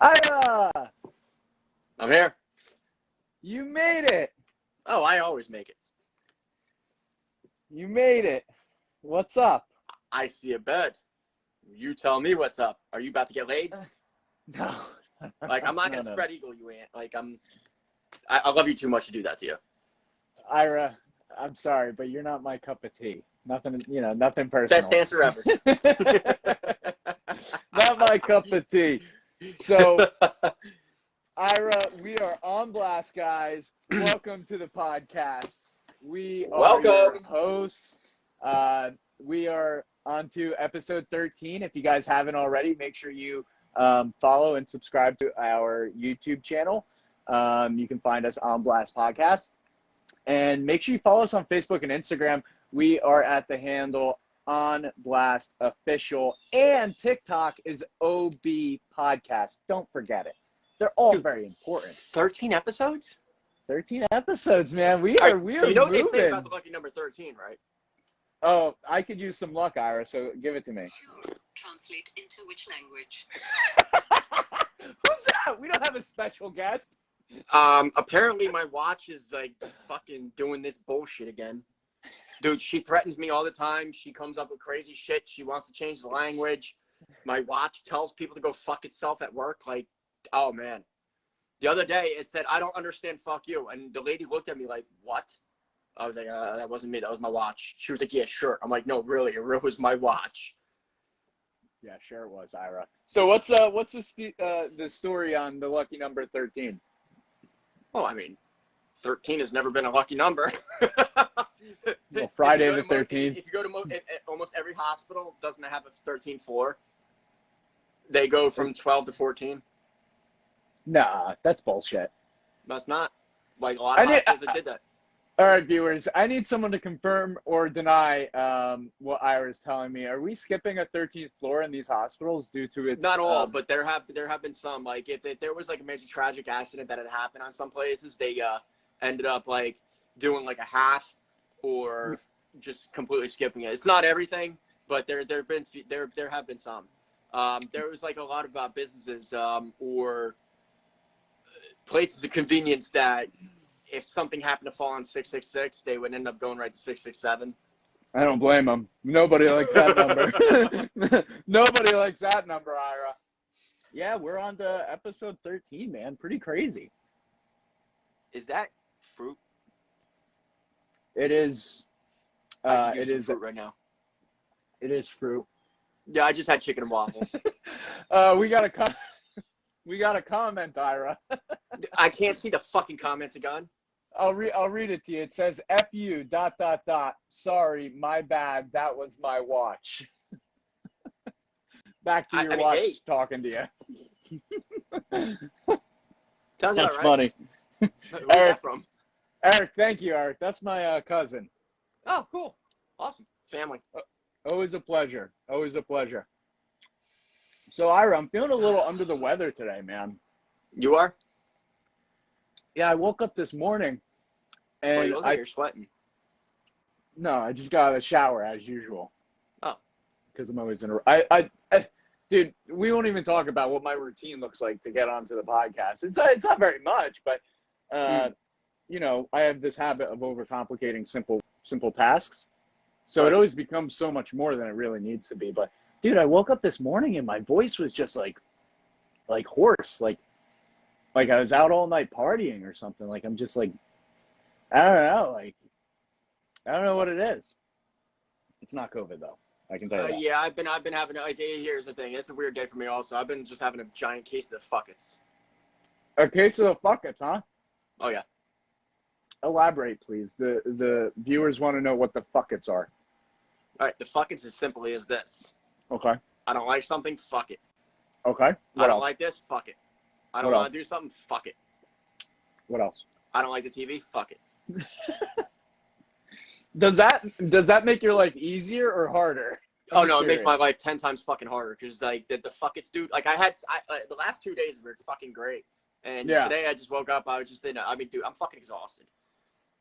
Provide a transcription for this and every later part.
Ira! I'm here. You made it! Oh, I always make it. You made it. What's up? I see a bed. You tell me what's up. Are you about to get laid? No. Like, I'm not gonna spread eagle you, Ant. Like, I love you too much to do that to you. Ira, I'm sorry, but you're not my cup of tea. Nothing, nothing personal. Best answer ever. Not my cup of tea. So, Ira, we are on blast, guys. Welcome to the podcast. We are your hosts. We are on to episode 13. If you guys haven't already, make sure you follow and subscribe to our YouTube channel. You can find us on Blast Podcast. And make sure you follow us on Facebook and Instagram. We are at the handle On Blast Official. And TikTok is OB Podcast. Don't forget it. They're all very important. 13 episodes? 13 episodes, man. We are so you know what moving. they say about the lucky number 13, right? Oh, I could use some luck, Ira, so give it to me. Sure. Translate into which language? Who's that? We don't have a special guest. Apparently my watch is like fucking doing this bullshit again. Dude, she threatens me all the time. She comes up with crazy shit. She wants to change the language. My watch tells people to go fuck itself at work. Like, oh man. The other day it said, I don't understand, fuck you. And the lady looked at me like, what? I was like, that wasn't me. That was my watch. She was like, yeah, sure. I'm like, no, really. It was my watch. Yeah, sure it was, Ira. So what's the story on the lucky number 13? Oh, I mean, 13 has never been a lucky number. Well, Friday the 13th. If you go to almost every hospital, doesn't have a 13th floor. They go from 12 to 14. Nah, that's bullshit. That's not. Like, a lot of hospitals that did that. All right, viewers, I need someone to confirm or deny what Ira's telling me. Are we skipping a 13th floor in these hospitals due to its... Not all, but there have been some. Like, if there was, like, a major tragic accident that had happened on some places, they ended up, like, doing, like, a half or just completely skipping it. It's not everything, but there have been some. There was, like, a lot of businesses or places of convenience that if something happened to fall on 666, they would end up going right to 667. I don't blame them. Nobody likes that number. Nobody likes that number, Ira. Yeah, we're on to episode 13, man. Pretty crazy. Is that fruit? It is. It is fruit right now. It is fruit. Yeah, I just had chicken and waffles. We got a comment, Ira. I can't see the fucking comments again. I'll read it to you. It says, F you, ... Sorry, my bad. That was my watch. Back to your watch talking to you. That's funny. Where's Eric, that from? Eric, thank you, Eric. That's my cousin. Oh, cool. Awesome. Family. Always a pleasure. Always a pleasure. So, Ira, I'm feeling a little under the weather today, man. You are? Yeah, I woke up this morning, and you look like you're sweating. No, I just got out of the shower as usual. Oh, because I'm always in a. Dude, we won't even talk about what my routine looks like to get onto the podcast. It's not very much, but I have this habit of overcomplicating simple tasks, so it always becomes so much more than it really needs to be. But dude, I woke up this morning and my voice was just like hoarse, like I was out all night partying or something. Like I'm just like, I don't know. Like, I don't know what it is. It's not COVID though. I can tell you that. Yeah, I've been having, like, here's the thing. It's a weird day for me also. I've been just having a giant case of the fuckets. A case of the fuckets, huh? Oh yeah. Elaborate, please. The viewers want to know what the fuckets are. All right, the fuckets as simply as this. Okay. I don't like something, fuck it. Okay. I don't like this, fuck it. I don't want to do something, fuck it. What else? I don't like the TV, fuck it. Does that make your life easier or harder? Oh no, it makes my life 10 times fucking harder because like the fuckets, dude. Like the last 2 days were fucking great, and today I just woke up. I was just dude, I'm fucking exhausted.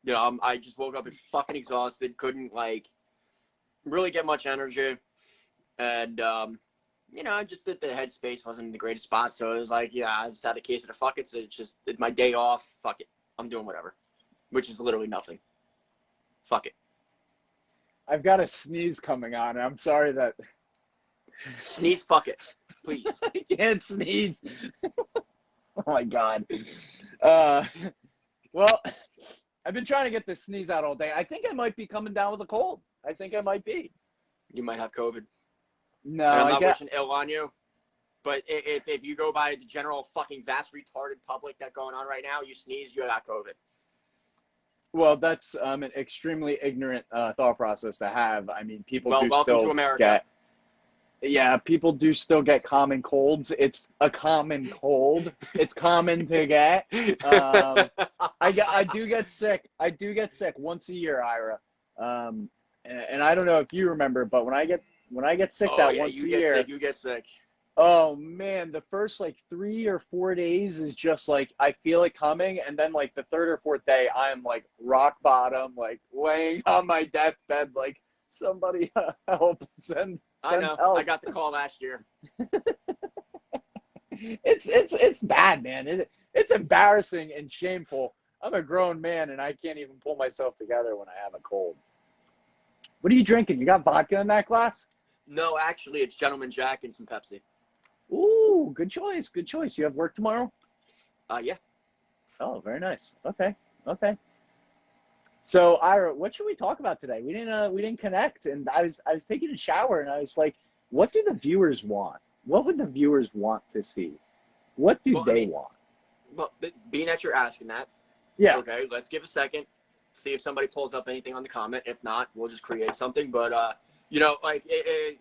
You know, I just woke up and fucking exhausted. Couldn't like really get much energy, and you know, just that the headspace wasn't in the greatest spot. So it was like, yeah, I just had a case of the fuck it. So it's just my day off. Fuck it. I'm doing whatever, which is literally nothing. Fuck it. I've got a sneeze coming on. I'm sorry that Sneeze. Fuck it, please. I can't sneeze. Oh my God. Well, I've been trying to get this sneeze out all day. I think I might be coming down with a cold. I think I might be. You might have COVID. No, And I'm not wishing ill on you. But if you go by the general fucking vast retarded public that's going on right now, you sneeze, you got COVID. Well, that's an extremely ignorant thought process to have. I mean, people do welcome still to America. get. Yeah, people do still get common colds. It's a common cold. It's common to get. I do get sick. I do get sick once a year, Ira. And I don't know if you remember, but when I get sick once a year, you get sick. Oh man, the first like 3 or 4 days is just like I feel it coming, and then like the third or fourth day, I'm like rock bottom, like laying on my deathbed, like somebody help, send I know. help. I got the call last year. It's bad, man. It's embarrassing and shameful. I'm a grown man, and I can't even pull myself together when I have a cold. What are you drinking? You got vodka in that glass? No, actually, it's Gentleman Jack and some Pepsi. Ooh, good choice. Good choice. You have work tomorrow? Yeah. Oh, very nice. Okay. So, Ira, what should we talk about today? We didn't connect, and I was taking a shower, and I was like, what do the viewers want? What would the viewers want to see? What do they want? Well, being that you're asking that, yeah. Okay, let's give a second, see if somebody pulls up anything on the comment. If not, we'll just create something. But you know, like,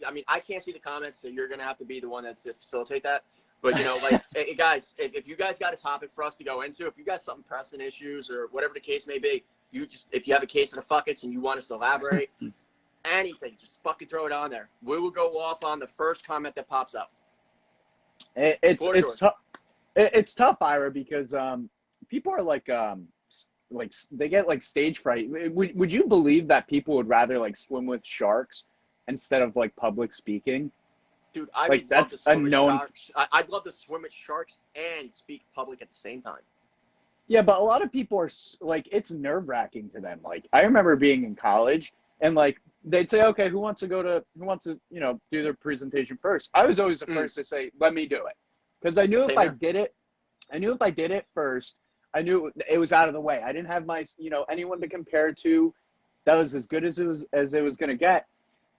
I mean, I can't see the comments, so you're gonna have to be the one that's to facilitate that. But you know, like, guys, if you guys got a topic for us to go into, if you got some pressing issues or whatever the case may be, if you have a case of the fuckets and you want us to elaborate, anything, just fucking throw it on there. We will go off on the first comment that pops up. It's tough. It's tough, Ira, because people are like they get like stage fright. Would you believe that people would rather like swim with sharks instead of like public speaking? Dude, I like, would love to swim with known... sharks. I'd love to swim with sharks and speak public at the same time. Yeah, but a lot of people are like, it's nerve-wracking to them. Like, I remember being in college and like they'd say, okay, who wants to you know, do their presentation first? I was always the first to say, let me do it, because I knew I did it first, I knew it was out of the way. I didn't have my, you know, anyone to compare to that was as good as it was going to get.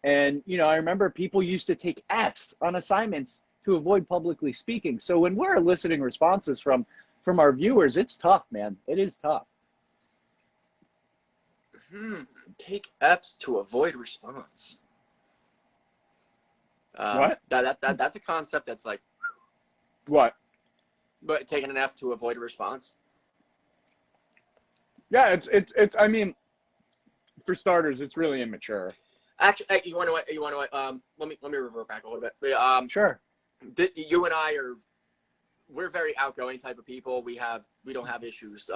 And, you know, I remember people used to take Fs on assignments to avoid publicly speaking. So when we're eliciting responses from our viewers, it's tough, man. It is tough. Take Fs to avoid response. What? That's a concept that's like... What? But taking an F to avoid a response? Yeah, it's I mean, for starters, it's really immature. Actually, you want to let me revert back a little bit. Sure. You and I we're very outgoing type of people. We don't have issues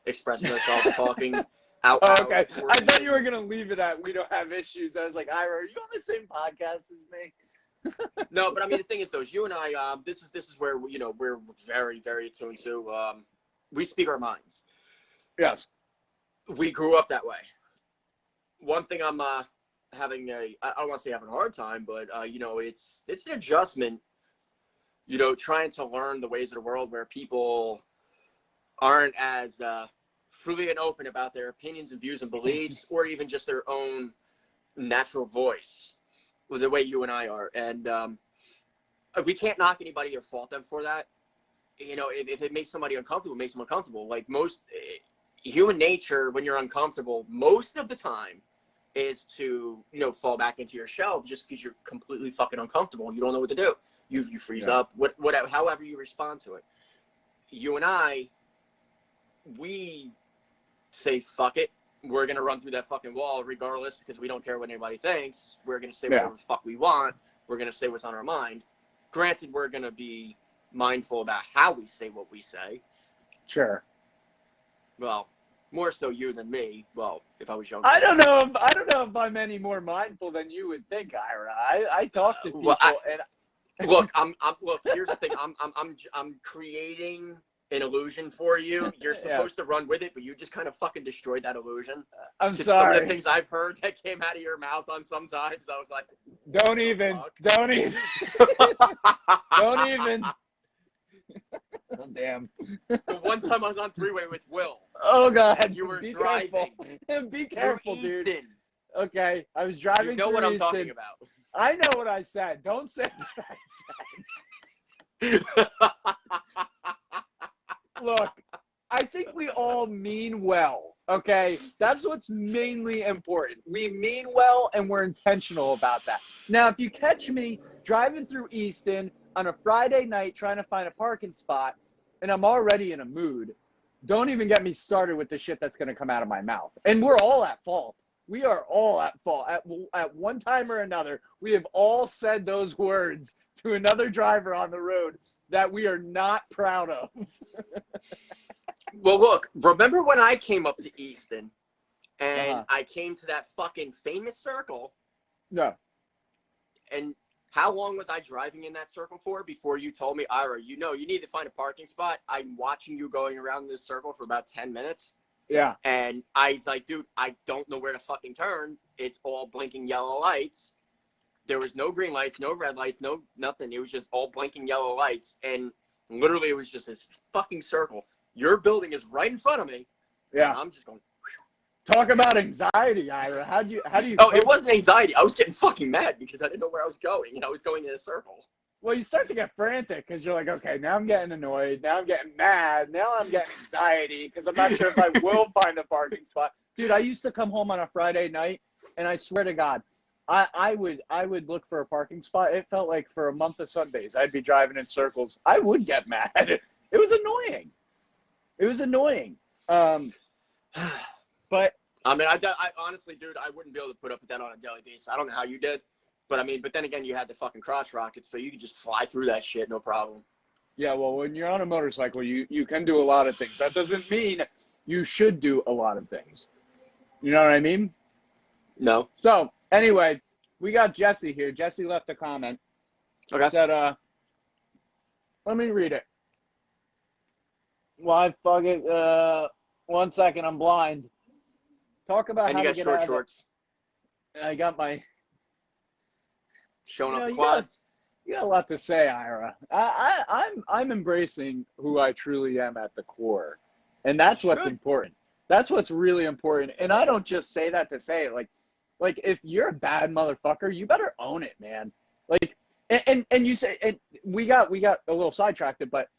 expressing ourselves, talking out. Oh, okay. I thought you were gonna leave it at we don't have issues. I was like, Ira, are you on the same podcast as me? No, but I mean, the thing is, though, you and I, this is where, you know, we're very, very attuned to. We speak our minds. Yes. We grew up that way. One thing I'm having I don't want to say having a hard time, but you know, it's an adjustment. You know, trying to learn the ways of the world where people aren't as freely and open about their opinions and views and beliefs, or even just their own natural voice, the way you and I are. And we can't knock anybody or fault them for that. You know, if it makes somebody uncomfortable, it makes them uncomfortable. Like most human nature, when you're uncomfortable, most of the time is to, you know, fall back into your shell just because you're completely fucking uncomfortable. You don't know what to do. You freeze up, whatever, however you respond to it. You and I, we say, fuck it. We're going to run through that fucking wall regardless, because we don't care what anybody thinks. We're going to say whatever the fuck we want. We're going to say what's on our mind. Granted, we're going to be mindful about how we say what we say. Sure. Well, more so you than me. Well, if I was younger. I don't know if I'm any more mindful than you would think, Ira. I talk to people, and Look, look. Here's the thing. I'm creating an illusion for you. You're supposed to run with it, but you just kind of fucking destroyed that illusion. I'm Just sorry. Some of the things I've heard that came out of your mouth on sometimes, I was like, Don't even. Don't even. Oh, damn. The one time I was on three-way with Will. Oh, God. And you were driving. Be careful, through dude. Easton. Okay, I was driving. You know through what I'm Easton. talking about. I know what I said. Don't say what I said. Look, I think we all mean well, okay? That's what's mainly important. We mean well, and we're intentional about that. Now, if you catch me driving through Easton on a Friday night trying to find a parking spot, and I'm already in a mood, don't even get me started with the shit that's going to come out of my mouth. And we're all at fault. We are all at fault. At one time or another, we have all said those words to another driver on the road that we are not proud of. Well, look, remember when I came up to Easton and I came to that fucking famous circle? No. And how long was I driving in that circle for before you told me, Ira, you need to find a parking spot? I'm watching you going around this circle for about 10 minutes. Yeah. And I was like, dude, I don't know where to fucking turn. It's all blinking yellow lights. There was no green lights, no red lights, no nothing. It was just all blinking yellow lights. And literally it was just this fucking circle. Your building is right in front of me. Yeah. And I'm just going. Talk about anxiety, Ira. How do you? Oh, it wasn't anxiety. I was getting fucking mad because I didn't know where I was going. I was going in a circle. Well, you start to get frantic because you're like, okay, now I'm getting annoyed. Now I'm getting mad. Now I'm getting anxiety because I'm not sure if I will find a parking spot. Dude, I used to come home on a Friday night, and I swear to God, I would look for a parking spot. It felt like for a month of Sundays, I'd be driving in circles. I would get mad. It was annoying. It was annoying. But I mean, I honestly, dude, I wouldn't be able to put up with that on a daily basis. I don't know how you did, but I mean, but then again, you had the fucking crotch rockets, so you could just fly through that shit, no problem. Yeah, well, when you're on a motorcycle, you can do a lot of things. That doesn't mean you should do a lot of things. You know what I mean? No. So anyway, we got Jesse here. Jesse left a comment. Okay. Said, let me read it. Why fuck it? 1 second, I'm blind. Talk about and how you to got get short out shorts. I got my showing off the quads. You got a lot to say, Ira. I'm embracing who I truly am at the core, and that's what's important. That's what's really important. And I don't just say that to say it. Like if you're a bad motherfucker, you better own it, man. Like, and you say, and we got a little sidetracked, but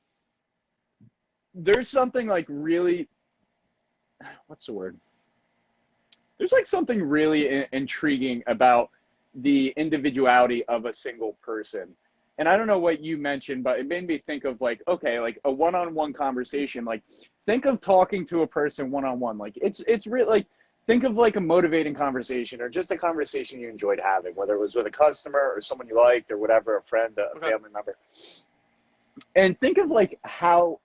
there's something like really, what's the word? There's like something really intriguing about the individuality of a single person. And I don't know what you mentioned, but it made me think of like, okay, like a one-on-one conversation. Like think of talking to a person one-on-one. Like it's real. Like think of like a motivating conversation or just a conversation you enjoyed having, whether it was with a customer or someone you liked or whatever, a friend, a family member. And think of like how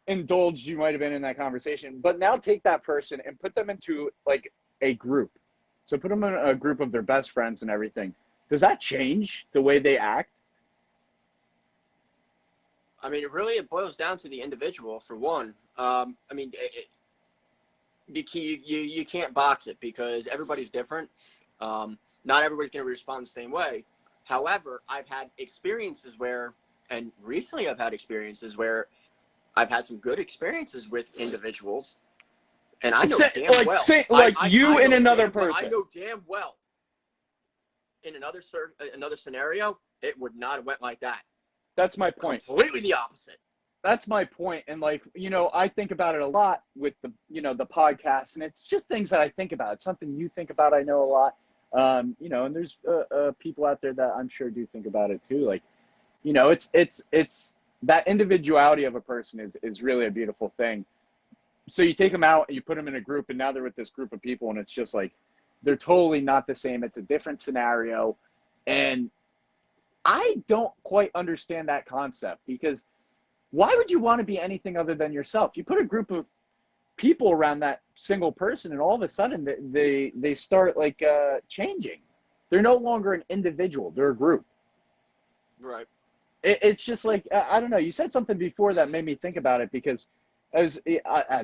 indulged you might have been in that conversation, but now take that person and put them into like a group. So put them in a group of their best friends and everything. Does that change the way they act? I mean, it boils down to the individual for one. I mean, you can't box it because everybody's different. Not everybody's going to respond the same way. However, I've had experiences where, and recently I've had experiences where I've had some good experiences with individuals. And I know damn well. I in another person. person. I know damn well. In another scenario, it would not have went like that. That's my point. Completely the opposite. That's my point. And like, you know, I think about it a lot with the, you know, the podcast, and it's just things that I think about. It's something you think about. I know a lot. You know, and there's people out there that I'm sure do think about it too. Like, you know, it's that individuality of a person is really a beautiful thing. So you take them out and you put them in a group, and now they're with this group of people, and it's just like they're totally not the same. It's a different scenario. And I don't quite understand that concept, because why would you want to be anything other than yourself? You put a group of people around that single person, and all of a sudden they start like changing. They're no longer an individual. They're a group. Right. It's just like, I don't know. You said something before that made me think about it because as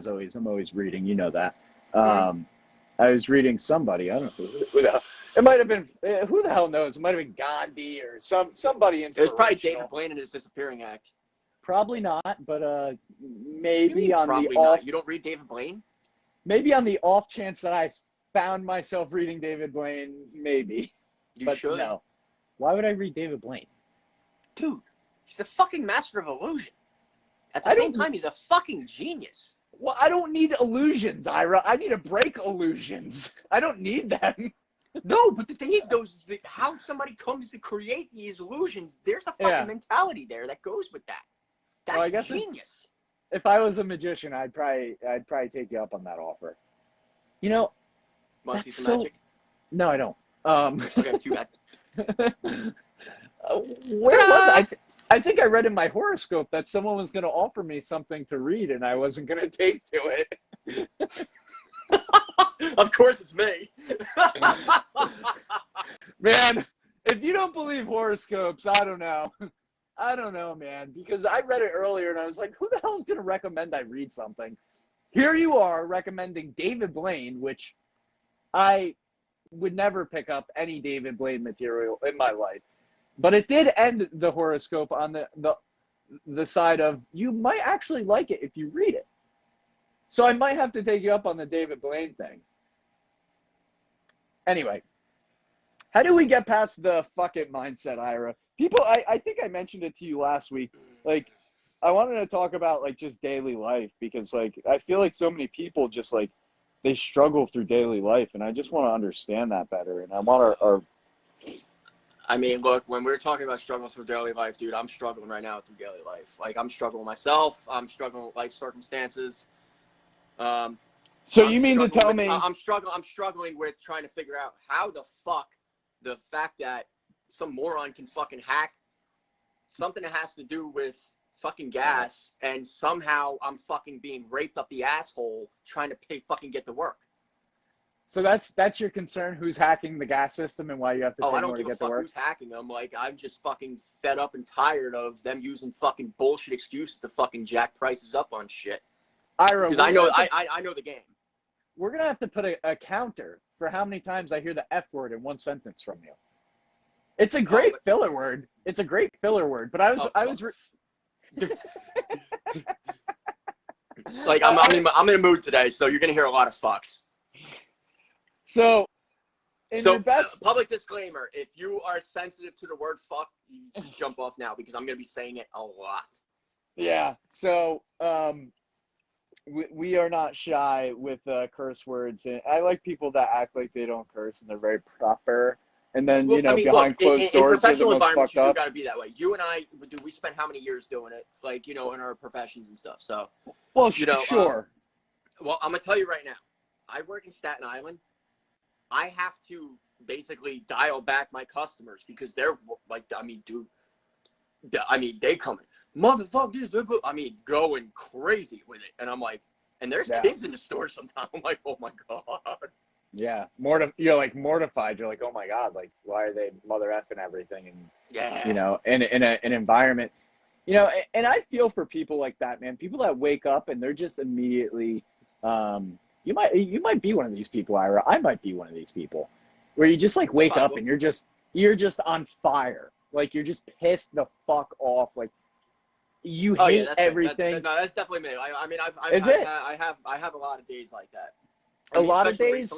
always, I'm always reading. You know that. I was reading somebody. I don't know who the hell. It might have been, who the hell knows? It might have been Gandhi or somebody It was probably inspirational. David Blaine and his disappearing act. Probably not, but maybe on probably the off. not. You don't read David Blaine? Maybe on the off chance that I found myself reading David Blaine, maybe. You should. No. Why would I read David Blaine? Dude, he's a fucking master of illusion. At the same time, he's a fucking genius. Well, I don't need illusions, Ira. I need to break illusions. I don't need them. No, but the thing is, how somebody comes to create these illusions, there's a fucking mentality there that goes with that. That's genius. If I was a magician, I'd probably take you up on that offer. You know, want to see some magic? No, I don't. Okay, too bad. Where was I? I think I read in my horoscope that someone was going to offer me something to read, and I wasn't going to take to it. Of course, it's me. Man, if you don't believe horoscopes, I don't know. I don't know, man, because I read it earlier, and I was like, who the hell is going to recommend I read something? Here you are recommending David Blaine, which I would never pick up any David Blaine material in my life. But it did end the horoscope on the side of you might actually like it if you read it. So I might have to take you up on the David Blaine thing. Anyway, how do we get past the fuck it mindset, Ira? People, I think I mentioned it to you last week. Like, I wanted to talk about, like, just daily life because, like, I feel like so many people just, like, they struggle through daily life, and I just want to understand that better. And I want our I mean, look, when we're talking about struggles through daily life, dude, I'm struggling right now through daily life. Like, I'm struggling myself. I'm struggling with life circumstances. So you mean to tell me I'm struggling with trying to figure out how the fuck the fact that some moron can fucking hack something that has to do with fucking gas, and somehow I'm fucking being raped up the asshole trying to fucking get to work. So that's your concern? Who's hacking the gas system and why you have to pay more to get to work? I don't give a fuck who's hacking them. Like, I'm just fucking fed up and tired of them using fucking bullshit excuses to fucking jack prices up on shit. Ira, because I know the game. We're gonna have to put a counter for how many times I hear the F word in one sentence from you. It's a great filler word. It's a great filler word. But I was like I'm in a mood today, so you're gonna hear a lot of fucks. So, your best public disclaimer: if you are sensitive to the word "fuck," you just jump off now because I'm going to be saying it a lot. Yeah. So, we are not shy with curse words, and I like people that act like they don't curse and they're very proper. And then behind closed doors, in professional they're the most environments, fucked up. You got to be that way. You and I, we spent how many years doing it? Like, in our professions and stuff. So, well, sure. Well, I'm gonna tell you right now. I work in Staten Island. I have to basically dial back my customers because they're like, they come in, motherfucker, going crazy with it. And I'm like, and there's kids in the store sometimes. I'm like, oh my God. Yeah. You're like mortified. You're like, oh my God, like, why are they mother effing everything? And, in an environment, and I feel for people like that, man, people that wake up and they're just immediately, you might be one of these people, Ira. I might be one of these people where you just like wake up and you're just on fire. Like you're just pissed the fuck off. Like you hate everything. No, that's definitely me. I have a lot of days like that. A lot of days.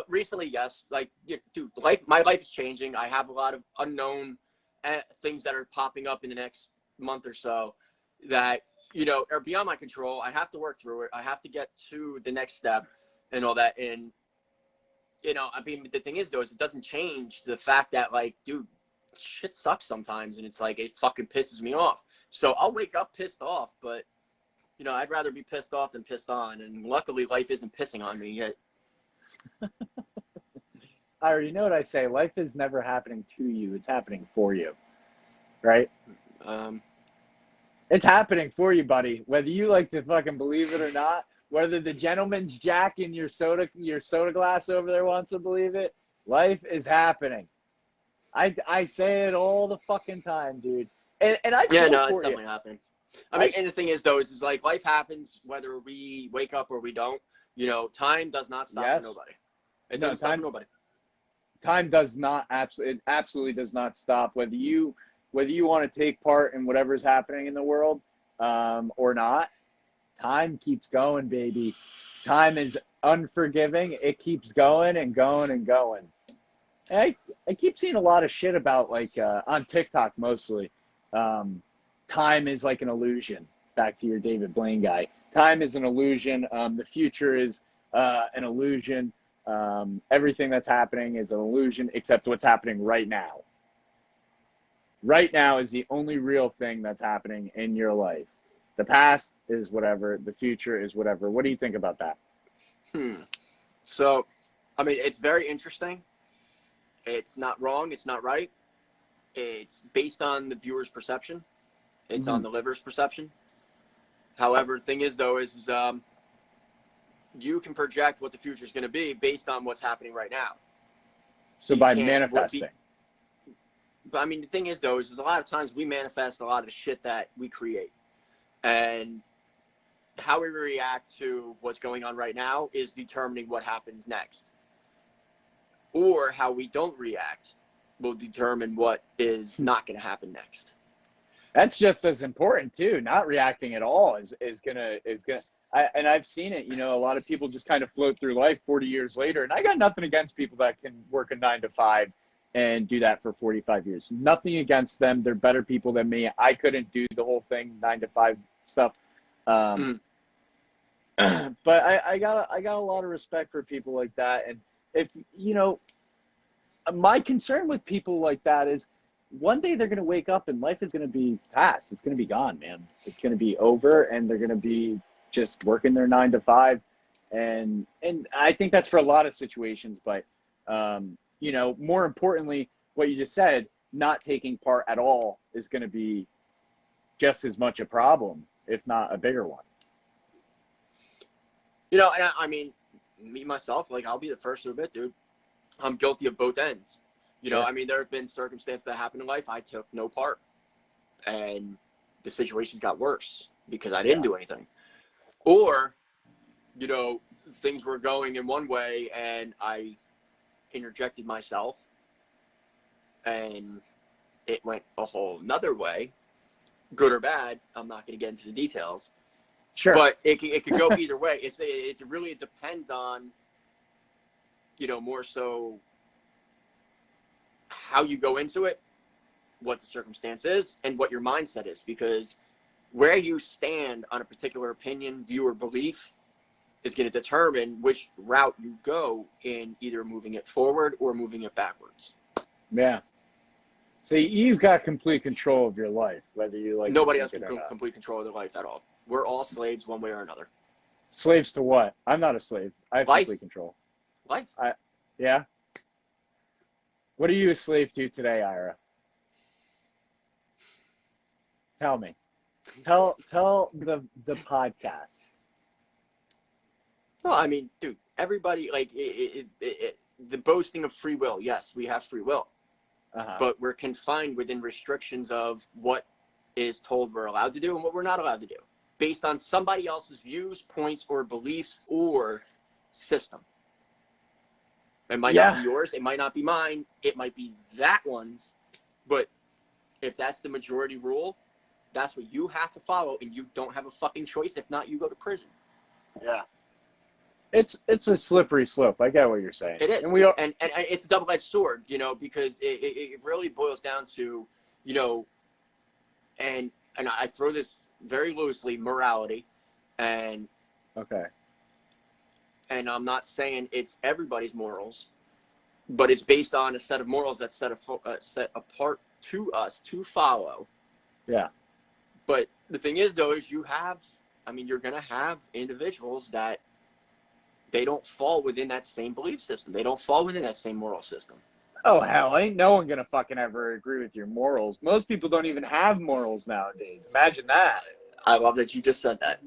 Recently, yes. Like, dude, my life is changing. I have a lot of unknown things that are popping up in the next month or so that are beyond my control. I have to work through it. I have to get to the next step and all that. And, the thing is, though, is it doesn't change the fact that, like, dude, shit sucks sometimes. And it's like, it fucking pisses me off. So I'll wake up pissed off, but, I'd rather be pissed off than pissed on. And luckily, life isn't pissing on me yet. I already know what I say. Life is never happening to you. It's happening for you. Right? It's happening for you, buddy. Whether you like to fucking believe it or not, whether the gentleman's jack in your soda glass over there wants to believe it, life is happening. I say it all the fucking time, dude. And I Yeah, feel no, for it's you. definitely happening. I mean, and the thing is, though, is like life happens whether we wake up or we don't. You know, time does not stop for nobody. It doesn't stop for nobody. Time does not it absolutely does not stop, whether you want to take part in whatever's happening in the world or not. Time keeps going, baby. Time is unforgiving. It keeps going and going and going. And I keep seeing a lot of shit about, like, on TikTok mostly. Time is like an illusion. Back to your David Blaine guy. Time is an illusion. The future is an illusion. Everything that's happening is an illusion except what's happening right now. Right now is the only real thing that's happening in your life. The past is whatever. The future is whatever. What do you think about that? So, I mean, it's very interesting. It's not wrong. It's not right. It's based on the viewer's perception. It's on the liver's perception. However, the thing is, though, is you can project what the future is going to be based on what's happening right now. So by manifesting. But I mean, the thing is, though, is a lot of times we manifest a lot of the shit that we create. And how we react to what's going on right now is determining what happens next. Or how we don't react will determine what is not going to happen next. That's just as important too. Not reacting at all is gonna. And I've seen it. You know, a lot of people just kind of float through life 40 years later. And I got nothing against people that can work a 9 to 5 and do that for 45 years. Nothing against them. They're better people than me. I couldn't do the whole thing 9 to 5 stuff. But I got a lot of respect for people like that. And if you know, my concern with people like that is one day they're going to wake up and life is going to be past. It's going to be gone, man. It's going to be over, and they're going to be just working their 9 to 5. And I think that's for a lot of situations. But, you know, more importantly, what you just said, not taking part at all is going to be just as much a problem, if not a bigger one. You know, and I mean, me, myself, like, I'll be the first to admit, dude, I'm guilty of both ends. You know, I mean, there have been circumstances that happened in life I took no part, and the situation got worse because I didn't do anything. Or, you know, things were going in one way and I interjected myself and it went a whole nother way, good or bad. I'm not going to get into the details. Sure. But it could go either way. It really depends on, you know, more so how you go into it, what the circumstance is, and what your mindset is. Because where you stand on a particular opinion, view, or belief is going to determine which route you go in either moving it forward or moving it backwards. Yeah. So you've got complete control of your life, whether you like. Nobody has complete control of their life at all. We're all slaves one way or another. Slaves to what? I'm not a slave. I have complete control. Life. Yeah. What are you a slave to today, Ira? Tell me. Tell the podcast. Well, I mean, dude, everybody, like, the boasting of free will. Yes, we have free will. But we're confined within restrictions of what is told we're allowed to do and what we're not allowed to do, based on somebody else's views, points, or beliefs, or system. It might not be yours. It might not be mine. It might be that one's. But if that's the majority rule, that's what you have to follow, and you don't have a fucking choice. If not, you go to prison. Yeah. It's a slippery slope. I get what you're saying. It is. And it's a double-edged sword, you know, because it really boils down to, you know, and I throw this very loosely, morality. And and I'm not saying it's everybody's morals, but it's based on a set of morals that's set apart to us to follow. Yeah. But the thing is, though, is you're going to have individuals that they don't fall within that same belief system. They don't fall within that same moral system. Oh, hell, ain't no one going to fucking ever agree with your morals. Most people don't even have morals nowadays. Imagine that. I love that you just said that.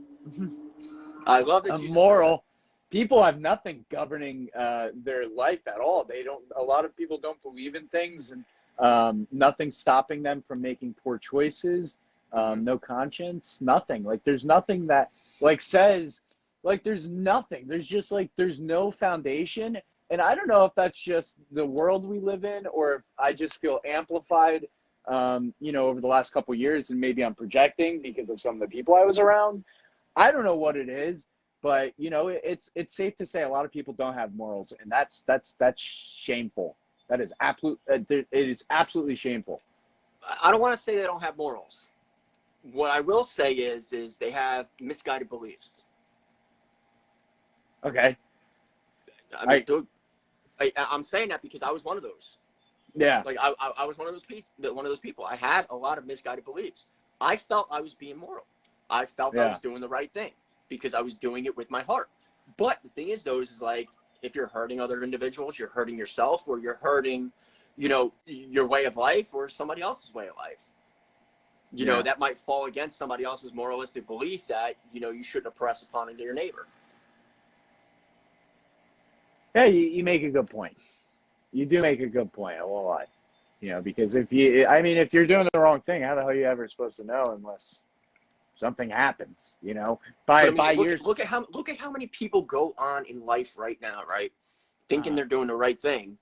I love that you moral. People have nothing governing their life at all. A lot of people don't believe in things, and Nothing stopping them from making poor choices. No conscience, nothing. Like there's nothing that like says like there's nothing. There's just like there's no foundation. And I don't know if that's just the world we live in or if I just feel amplified over the last couple of years, and maybe I'm projecting because of some of the people I was around. I don't know what it is, but it's safe to say a lot of people don't have morals, and that's shameful. That is it is absolutely shameful. I don't want to say they don't have morals. What I will say is they have misguided beliefs. Okay. I mean, dude, I'm saying that because I was one of those. Yeah. Like I was one of those people. I had a lot of misguided beliefs. I felt I was being moral. I felt I was doing the right thing because I was doing it with my heart. But the thing is, though, is like if you're hurting other individuals, you're hurting yourself, or you're hurting, your way of life or somebody else's way of life. That might fall against somebody else's moralistic belief that, you shouldn't impress upon into your neighbor. Yeah, you make a good point. You do make a good point. I won't lie. Because if you're doing the wrong thing, how the hell are you ever supposed to know unless something happens? Look at how many people go on in life right now, right? Thinking they're doing the right thing.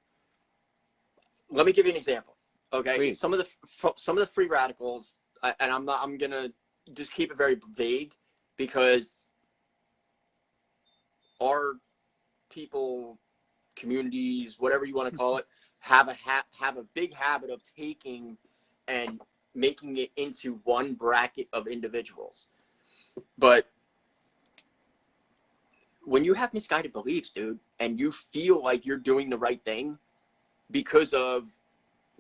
Let me give you an example. Okay, please. Some of the free radicals, and I'm gonna just keep it very vague because our people, communities, whatever you want to call it, have a big habit of taking and making it into one bracket of individuals. But when you have misguided beliefs, dude, and you feel like you're doing the right thing because of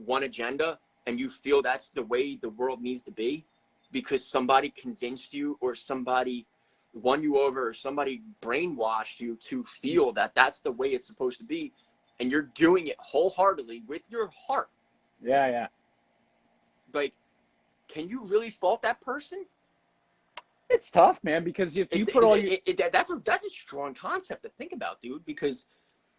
one agenda, and you feel that's the way the world needs to be because somebody convinced you or somebody won you over or somebody brainwashed you to feel that that's the way it's supposed to be, and you're doing it wholeheartedly with your heart. Yeah. Like, can you really fault that person? It's tough, man, because if you put all your... That's a strong concept to think about, dude, because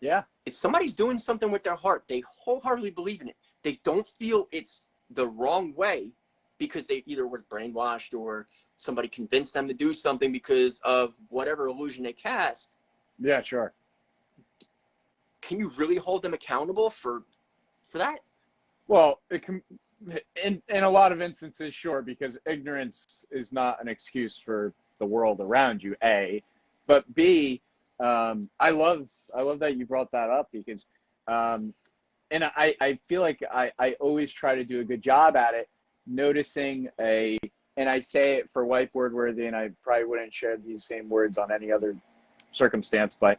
if somebody's doing something with their heart, they wholeheartedly believe in it. They don't feel it's the wrong way because they either were brainwashed or somebody convinced them to do something because of whatever illusion they cast. Yeah, sure. Can you really hold them accountable for that? Well, it can, in a lot of instances, sure, because ignorance is not an excuse for the world around you, A. But B, I love that you brought that up because, and I feel like I always try to do a good job at it, noticing and I say it for whiteboard worthy, and I probably wouldn't share these same words on any other circumstance, but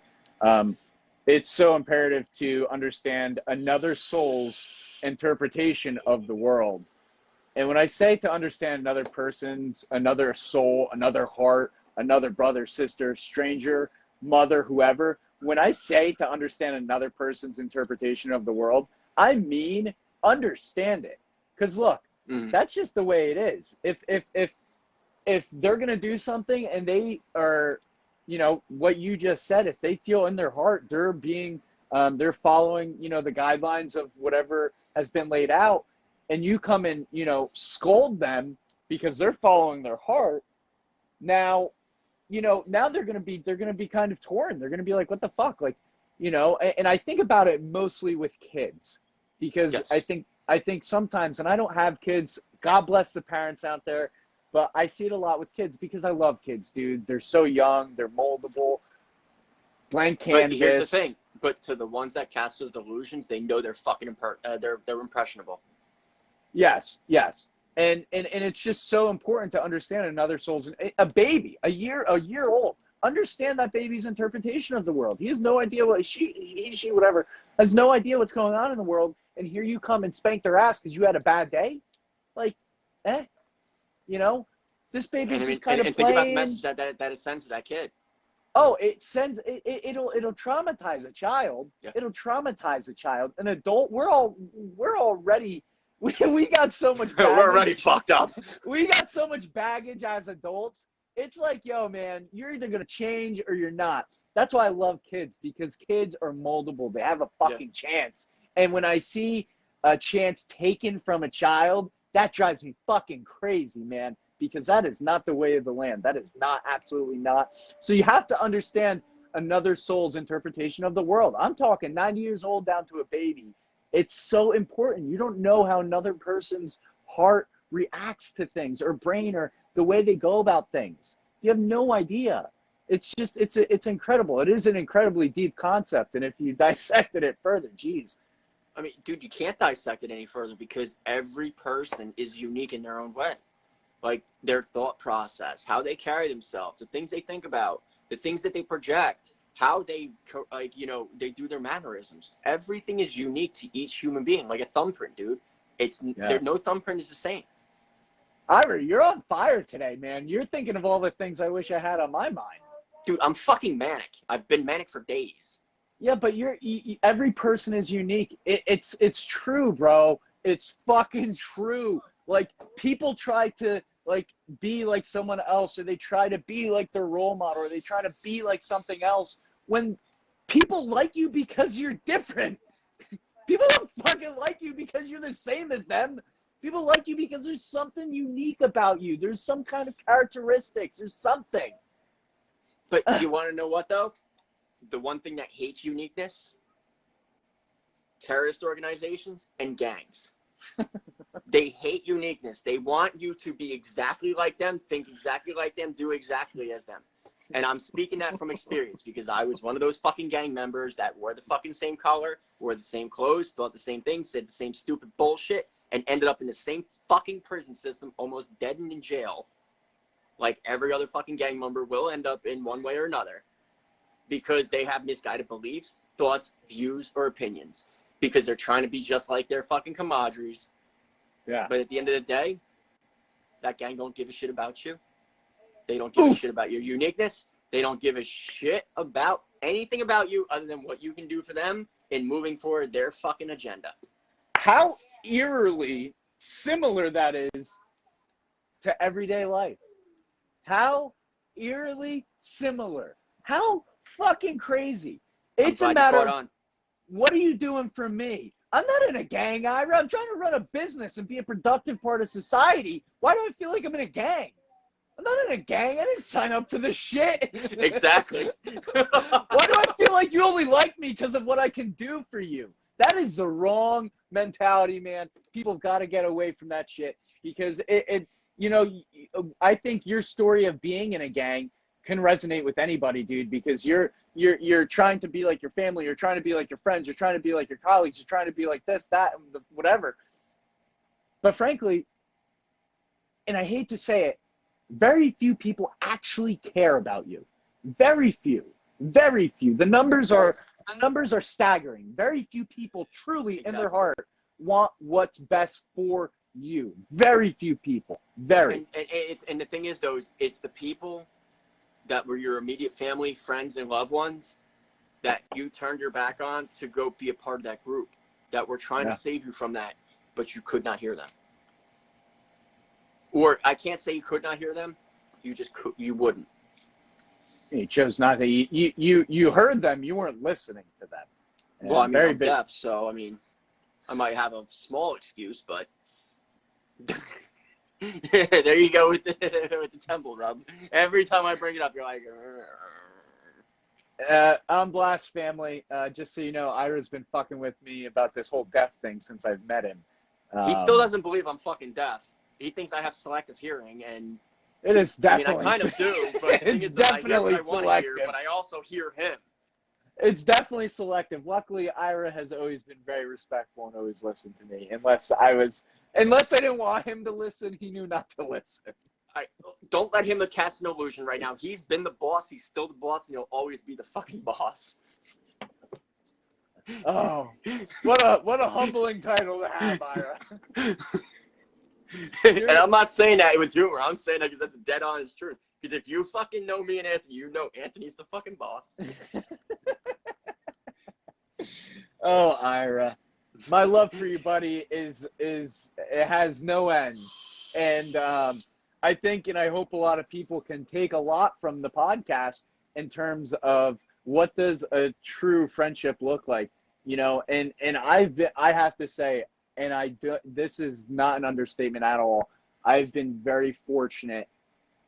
it's so imperative to understand another soul's interpretation of the world. And when I say to understand another person's, another soul, another heart, another brother, sister, stranger, mother, whoever, when I say to understand another person's interpretation of the world, I mean understand it. Because look, that's just the way it is. If they're gonna do something and they are, what you just said, if they feel in their heart they're being, they're following, the guidelines of whatever has been laid out, and you come and scold them because they're following their heart, now they're gonna be kind of torn. They're gonna be like, what the fuck, like, and I think about it mostly with kids because Yes. I think sometimes, and I don't have kids, God bless the parents out there, but I see it a lot with kids because I love kids, dude. They're so young, they're moldable, blank canvas. But here's the thing. But to the ones that cast those illusions, they know they're fucking they're impressionable. Yes. And it's just so important to understand another soul's, a baby, a year old. Understand that baby's interpretation of the world. He has no idea what she, whatever, has no idea what's going on in the world. And here you come and spank their ass because you had a bad day. Like, this baby's just kind of and playing. Think about the message that it sends to that kid. Oh, it'll traumatize a child. Yeah. It'll traumatize a child. An adult, we're already we got so much baggage. We're already fucked up. We got so much baggage as adults. It's like, yo, man, you're either gonna change or you're not. That's why I love kids, because kids are moldable. They have a fucking chance. And when I see a chance taken from a child, that drives me fucking crazy, man, because that is not the way of the land. That is not, absolutely not. So you have to understand another soul's interpretation of the world. I'm talking 90 years old down to a baby. It's so important. You don't know how another person's heart reacts to things, or brain, or the way they go about things. You have no idea. It's just, it's incredible. It is an incredibly deep concept. And if you dissected it further, geez. I mean, dude, you can't dissect it any further because every person is unique in their own way. Like their thought process, how they carry themselves, the things they think about, the things that they project, how they, like, you know, they do their mannerisms. Everything is unique to each human being, like a thumbprint, dude. No thumbprint is the same. Ira, you're on fire today, man. You're thinking of all the things I wish I had on my mind. Dude, I'm fucking manic. I've been manic for days. Yeah, but every person is unique. It's true, bro. It's fucking true. Like, people try to, like, be like someone else, or they try to be like their role model, or they try to be like something else, when people like you because you're different. People don't fucking like you because you're the same as them. People like you because there's something unique about you. There's some kind of characteristics. There's something. But you want to know what, though? The one thing that hates uniqueness? Terrorist organizations and gangs. They hate uniqueness. They want you to be exactly like them, think exactly like them, do exactly as them. And I'm speaking that from experience because I was one of those fucking gang members that wore the fucking same color, wore the same clothes, thought the same things, said the same stupid bullshit, and ended up in the same fucking prison system, almost dead and in jail. Like every other fucking gang member will end up in one way or another because they have misguided beliefs, thoughts, views, or opinions because they're trying to be just like their fucking compadres. Yeah. But at the end of the day, that gang don't give a shit about you. They don't give a shit about your uniqueness. They don't give a shit about anything about you other than what you can do for them in moving forward their fucking agenda. How eerily similar that is to everyday life. How eerily similar. How fucking crazy. It's a matter of, what are you doing for me? I'm not in a gang, Ira. I'm trying to run a business and be a productive part of society. Why do I feel like I'm in a gang? I'm not in a gang. I didn't sign up for this shit. Exactly. Why do I feel like you only like me because of what I can do for you? That is the wrong mentality, man. People have got to get away from that shit because you know, I think your story of being in a gang can resonate with anybody, dude, because you're trying to be like your family, you're trying to be like your friends, you're trying to be like your colleagues, you're trying to be like this, that, whatever. But frankly, and I hate to say it, very few people actually care about you. Very few. Very few. The numbers are staggering. Very few people truly in their heart want what's best for you. Very few people. Very. And the thing is, though, it's the people that were your immediate family, friends, and loved ones that you turned your back on to go be a part of that group that were trying to save you from that, but you could not hear them. Or I can't say you could not hear them. You wouldn't. You chose not to. You heard them. You weren't listening to them. Well, I mean, I'm deaf, so I mean, I might have a small excuse, but there you go with the temple rub. Every time I bring it up, you're like. I'm Blast family. Just so you know, Ira's been fucking with me about this whole deaf thing since I've met him. He still doesn't believe I'm fucking deaf. He thinks I have selective hearing, and it is definitely. I mean, I kind of do, but it's definitely selective. But I also hear him. It's definitely selective. Luckily, Ira has always been very respectful and always listened to me. Unless I didn't want him to listen, he knew not to listen. Don't let him cast an illusion right now. He's been the boss. He's still the boss, and he'll always be the fucking boss. Oh, what a humbling title to have, Ira. And I'm not saying that with humor. I'm saying that because that's the dead honest truth. Because if you fucking know me and Anthony, you know Anthony's the fucking boss. Oh, Ira, my love for you, buddy, is it has no end, and I think, and I hope a lot of people can take a lot from the podcast in terms of what does a true friendship look like, you know, and I have to say, this is not an understatement at all. I've been very fortunate,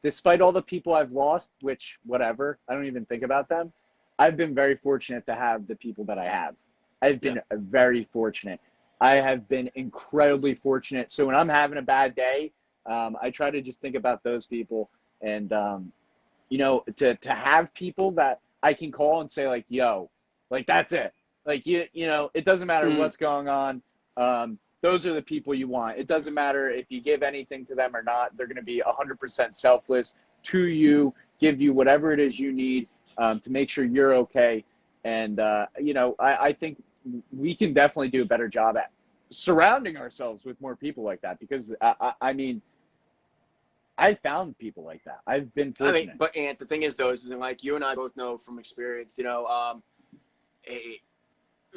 despite all the people I've lost, which whatever, I don't even think about them. I've been very fortunate to have the people that I have. I've been very fortunate. I have been incredibly fortunate. So when I'm having a bad day, I try to just think about those people, and you know, to have people that I can call and say like, yo, like that's it. Like you know, it doesn't matter what's going on. Those are the people you want. It doesn't matter if you give anything to them or not. They're going to be 100% selfless to you, give you whatever it is you need to make sure you're okay. And, you know, I think we can definitely do a better job at surrounding ourselves with more people like that, because, I mean, I found people like that. I've been fortunate. I mean, but Ant, the thing is, though, is like you and I both know from experience, you know,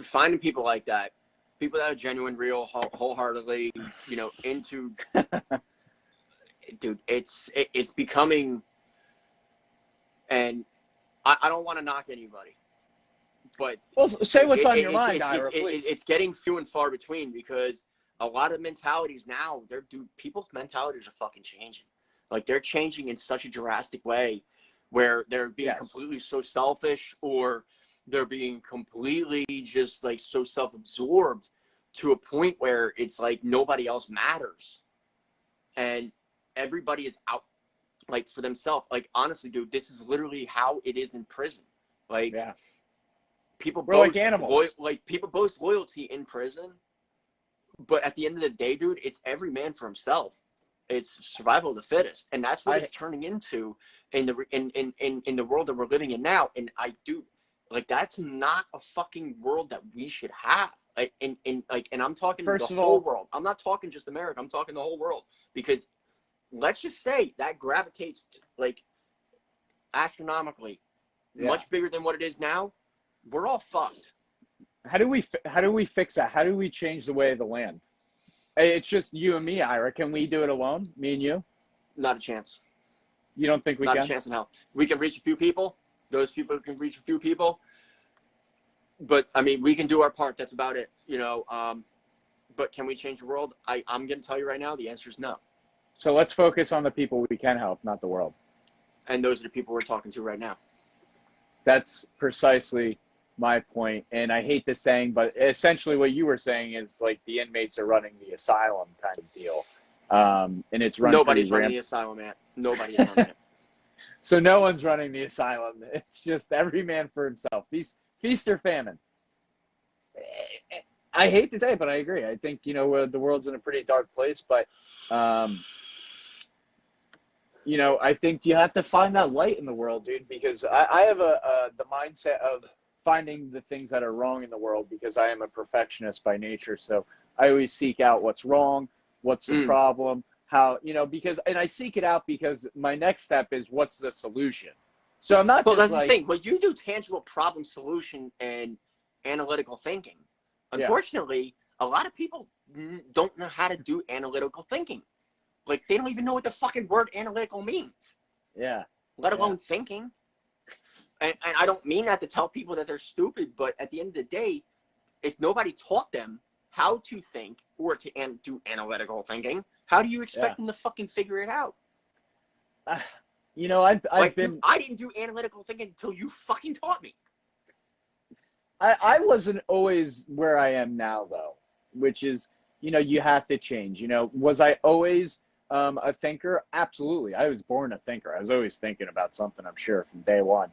finding people like that, people that are genuine, real, wholeheartedly, you know, into, dude, it's becoming, and I don't want to knock anybody, but well, say what's on your mind, Ira, please. It's getting few and far between, because a lot of mentalities now, people's mentalities are fucking changing. Like, they're changing in such a drastic way, where they're being completely so selfish, or they're being completely just like so self-absorbed to a point where it's like nobody else matters, and everybody is out like for themselves. Like, honestly, dude, this is literally how it is in prison. Like, people boast like animals. People boast loyalty in prison, but at the end of the day, dude, it's every man for himself. It's survival of the fittest, and that's what it's turning into in the world that we're living in now. And like, that's not a fucking world that we should have. Like, and I'm talking the whole world. I'm not talking just America. I'm talking the whole world, because let's just say that gravitates like astronomically, much bigger than what it is now. We're all fucked. How do we fix that? How do we change the way of the land? It's just you and me, Ira. Can we do it alone? Me and you? Not a chance. You don't think we can? Not a chance in hell. We can reach a few people. Those people can reach a few people. But, I mean, we can do our part. That's about it, you know. But can we change the world? I'm going to tell you right now, the answer is no. So let's focus on the people we can help, not the world. And those are the people we're talking to right now. That's precisely my point. And I hate this saying, but essentially what you were saying is like the inmates are running the asylum kind of deal. And it's run Nobody's running the asylum, man. Nobody is running it. So no one's running the asylum. It's just every man for himself. Feast or famine. I hate to say it, but I agree. I think, you know, the world's in a pretty dark place, but, you know, I think you have to find that light in the world, dude, because I have the mindset of finding the things that are wrong in the world, because I am a perfectionist by nature. So I always seek out what's wrong, what's the problem, how, you know, and I seek it out because my next step is what's the solution. So I'm not just that's like, the thing. But you do tangible problem solution and analytical thinking. Unfortunately, a lot of people don't know how to do analytical thinking. Like, they don't even know what the fucking word analytical means. Yeah. Let alone thinking. And I don't mean that to tell people that they're stupid, but at the end of the day, if nobody taught them how to think or to do analytical thinking, how do you expect them to fucking figure it out? You know, I've been... Dude, I didn't do analytical thinking until you fucking taught me. I wasn't always where I am now, though, which is, you know, you have to change. You know, was I always a thinker? Absolutely. I was born a thinker. I was always thinking about something, I'm sure, from day one.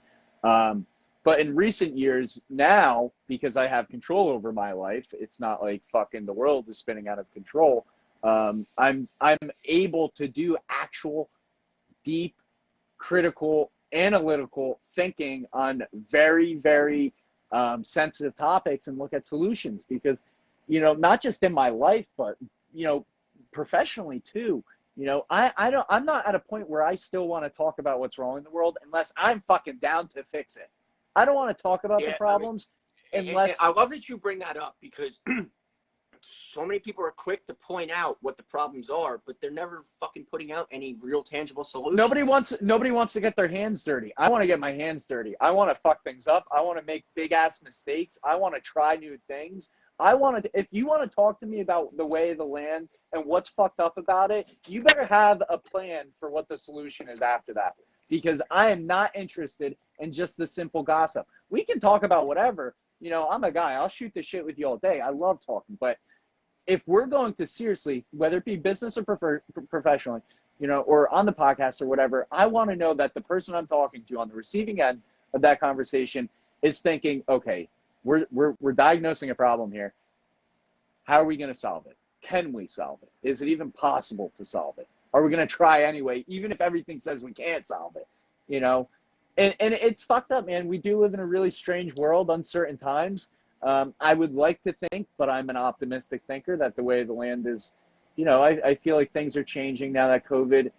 But in recent years now, because I have control over my life, it's not like fucking the world is spinning out of control. I'm able to do actual deep, critical, analytical thinking on very, very sensitive topics and look at solutions, because, you know, not just in my life, but, you know, professionally too. You know, I'm not at a point where I still want to talk about what's wrong in the world unless I'm fucking down to fix it. I don't want to talk about the problems unless... I love that you bring that up, because so many people are quick to point out what the problems are, but they're never fucking putting out any real tangible solutions. Nobody wants to get their hands dirty. I want to get my hands dirty. I want to fuck things up. I want to make big ass mistakes. I want to try new things. if you want to talk to me about the way of the land and what's fucked up about it, you better have a plan for what the solution is after that. Because I am not interested in just the simple gossip. We can talk about whatever. You know, I'm a guy. I'll shoot the shit with you all day. I love talking. But if we're going to seriously, whether it be business or professionally, you know, or on the podcast or whatever, I want to know that the person I'm talking to on the receiving end of that conversation is thinking, okay, we're diagnosing a problem here. How are we going to solve it? Can we solve it? Is it even possible to solve it? Are we going to try anyway, even if everything says we can't solve it? You know, and it's fucked up, man. We do live in a really strange world, uncertain times. I would like to think, but I'm an optimistic thinker, that the way the land is, you know, I feel like things are changing now that COVID,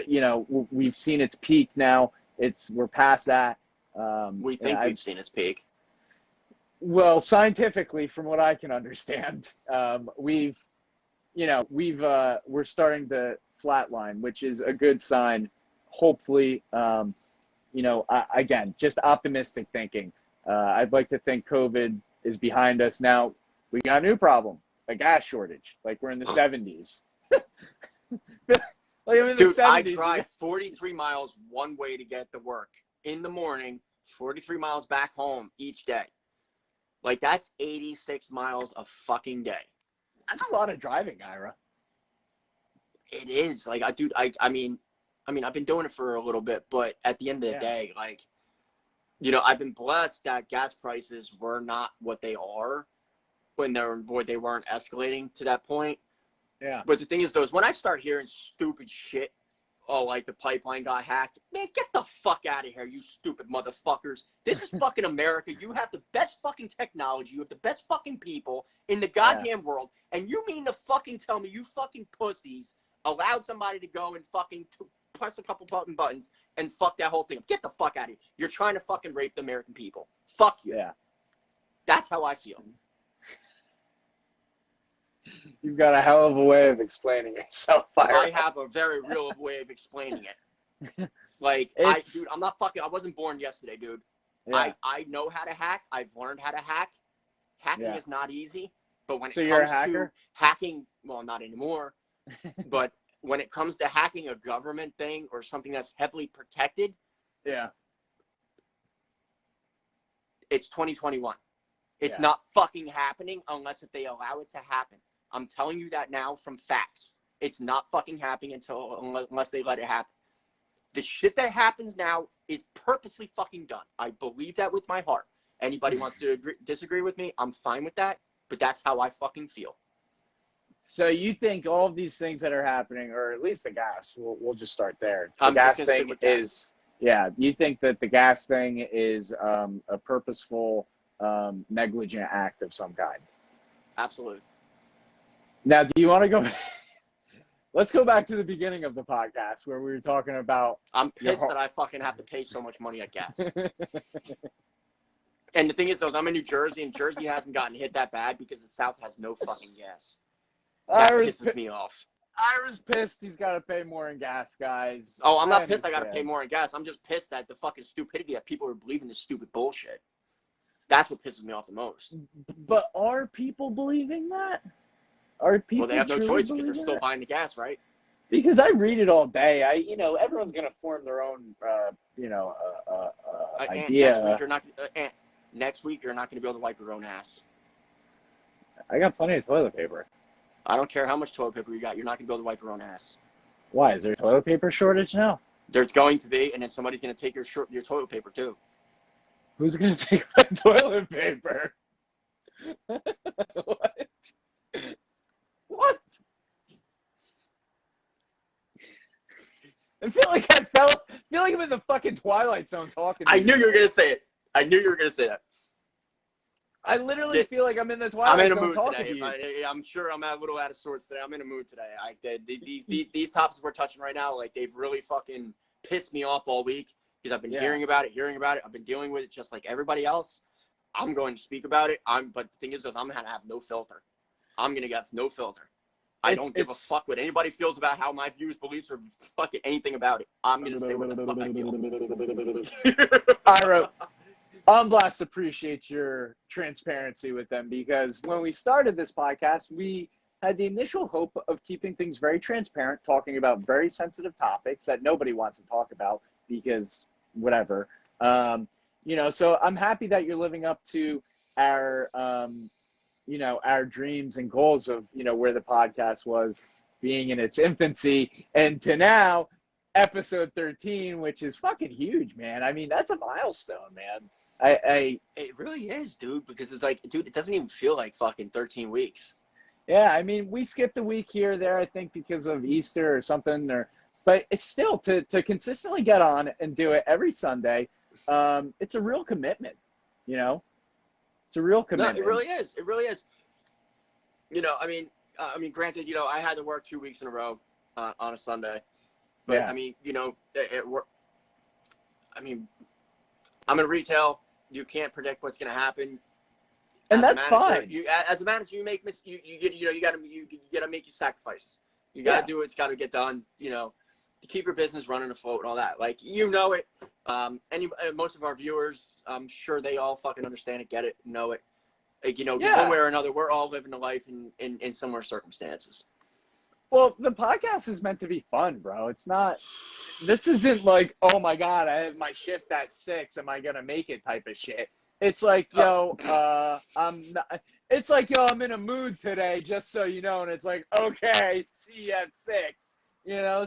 you know, we've seen its peak now. We're past that. We think we've seen its peak. Well, scientifically, from what I can understand, we're starting to flatline, which is a good sign. Hopefully, you know, again, just optimistic thinking. I'd like to think COVID is behind us now. We got a new problem, a gas shortage. Like we're in the 70s. Like I'm in Dude, the 70s. I drive 43 miles one way to get to work in the morning, 43 miles back home each day. Like that's 86 miles a fucking day. That's a lot of driving, Ira. It is. Like, I mean, I've been doing it for a little bit, but at the end of the day, like, you know, I've been blessed that gas prices were not what they are when they weren't escalating to that point. Yeah. But the thing is, though, is when I start hearing stupid shit, oh, like the pipeline got hacked, man, get the fuck out of here, you stupid motherfuckers. This is fucking America. You have the best fucking technology. You have the best fucking people in the goddamn world. And you mean to fucking tell me you fucking pussies allowed somebody to go and fucking press a couple fucking buttons and fuck that whole thing up? Get the fuck out of here. You're trying to fucking rape the American people. Fuck you. Yeah. That's how I feel. You've got a hell of a way of explaining yourself, Ira. I have a very real way of explaining it. Like, dude, I'm not fucking, I wasn't born yesterday, dude. Yeah. I know how to hack. I've learned how to hack. Hacking is not easy, but when it comes to hacking, well, not anymore, but when it comes to hacking a government thing or something that's heavily protected, it's 2021. It's not fucking happening unless if they allow it to happen. I'm telling you that now from facts. It's not fucking happening unless they let it happen. The shit that happens now is purposely fucking done. I believe that with my heart. Anybody wants to disagree with me, I'm fine with that, but that's how I fucking feel. So you think all of these things that are happening, or at least the gas, we'll just start there. The gas thing is, you think that the gas thing is a purposeful, negligent act of some kind? Absolutely. Now, do you want to go? Let's go back to the beginning of the podcast where we were talking about. I'm pissed that I fucking have to pay so much money at gas. And the thing is, though, I'm in New Jersey, and Jersey hasn't gotten hit that bad because the South has no fucking gas. That pisses me off. Ira's pissed he's got to pay more in gas, guys. Oh, I'm not pissed I got to pay more in gas. I'm just pissed at the fucking stupidity that people are believing this stupid bullshit. That's what pisses me off the most. But are people believing that? Are people? Well, they have no choice because they're still buying the gas, right? Because I read it all day. Everyone's gonna form their own, idea. Next week, you're not gonna be able to wipe your own ass. I got plenty of toilet paper. I don't care how much toilet paper you got. You're not gonna be able to wipe your own ass. Why? Is there a toilet paper shortage now? There's going to be, and then somebody's gonna take your toilet paper too. Who's gonna take my toilet paper? What? What? I feel like I'm in the fucking Twilight Zone talking. I knew you were gonna say it. I knew you were gonna say that. I literally feel like I'm in the Twilight Zone talking to you. I'm sure I'm a little out of sorts today. I'm in a mood today. These topics we're touching right now, like they've really fucking pissed me off all week because I've been hearing about it. I've been dealing with it just like everybody else. I'm going to speak about it. But the thing is, I'm gonna have no filter. I'm gonna get no filter. I don't give a fuck what anybody feels about how my views, beliefs, or fucking anything about it. I'm gonna say what the fuck I feel. Ira, On Blast appreciates your transparency with them, because when we started this podcast, we had the initial hope of keeping things very transparent, talking about very sensitive topics that nobody wants to talk about because whatever. So I'm happy that you're living up to our, our dreams and goals of, where the podcast was being in its infancy and to now episode 13, which is fucking huge, man. I mean, that's a milestone, man. It really is, dude, because it's like, dude, it doesn't even feel like fucking 13 weeks. Yeah, I mean, we skipped a week here or there, I think, because of Easter or something, but it's still to consistently get on and do it every Sunday. It's a real commitment, It's a real commitment. No, it really is. It really is. Granted, I had to work 2 weeks in a row on a Sunday, but yeah. I'm in retail. You can't predict what's going to happen. And that's fine. As a manager, you make you got to make your sacrifices. You got to do what's got to get done. To keep your business running afloat and all that. Like it. Most of our viewers, I'm sure they all fucking understand it, get it, know it. Like one way or another, we're all living a life in similar circumstances. Well, the podcast is meant to be fun, bro. It's not. This isn't like, oh my god, I have my shift at 6. Am I gonna make it? Type of shit. It's like, I'm not. It's like, I'm in a mood today, just so you know. And it's like, okay, see you at 6.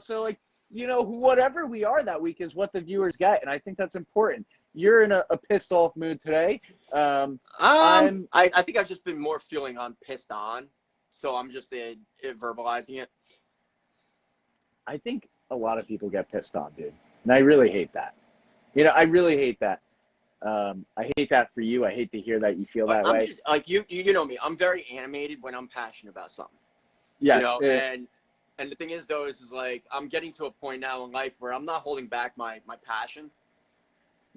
So like, whatever we are that week is what the viewers get, and I think that's important. You're in a pissed off mood today. I think I've just been more feeling on pissed on, so I'm just verbalizing it. I think a lot of people get pissed on, dude, and I really hate that. I really hate that. I hate that for you. I hate to hear that you feel that way. Just, like you know me. I'm very animated when I'm passionate about something. Yes. And the thing is, though, is like I'm getting to a point now in life where I'm not holding back my passion,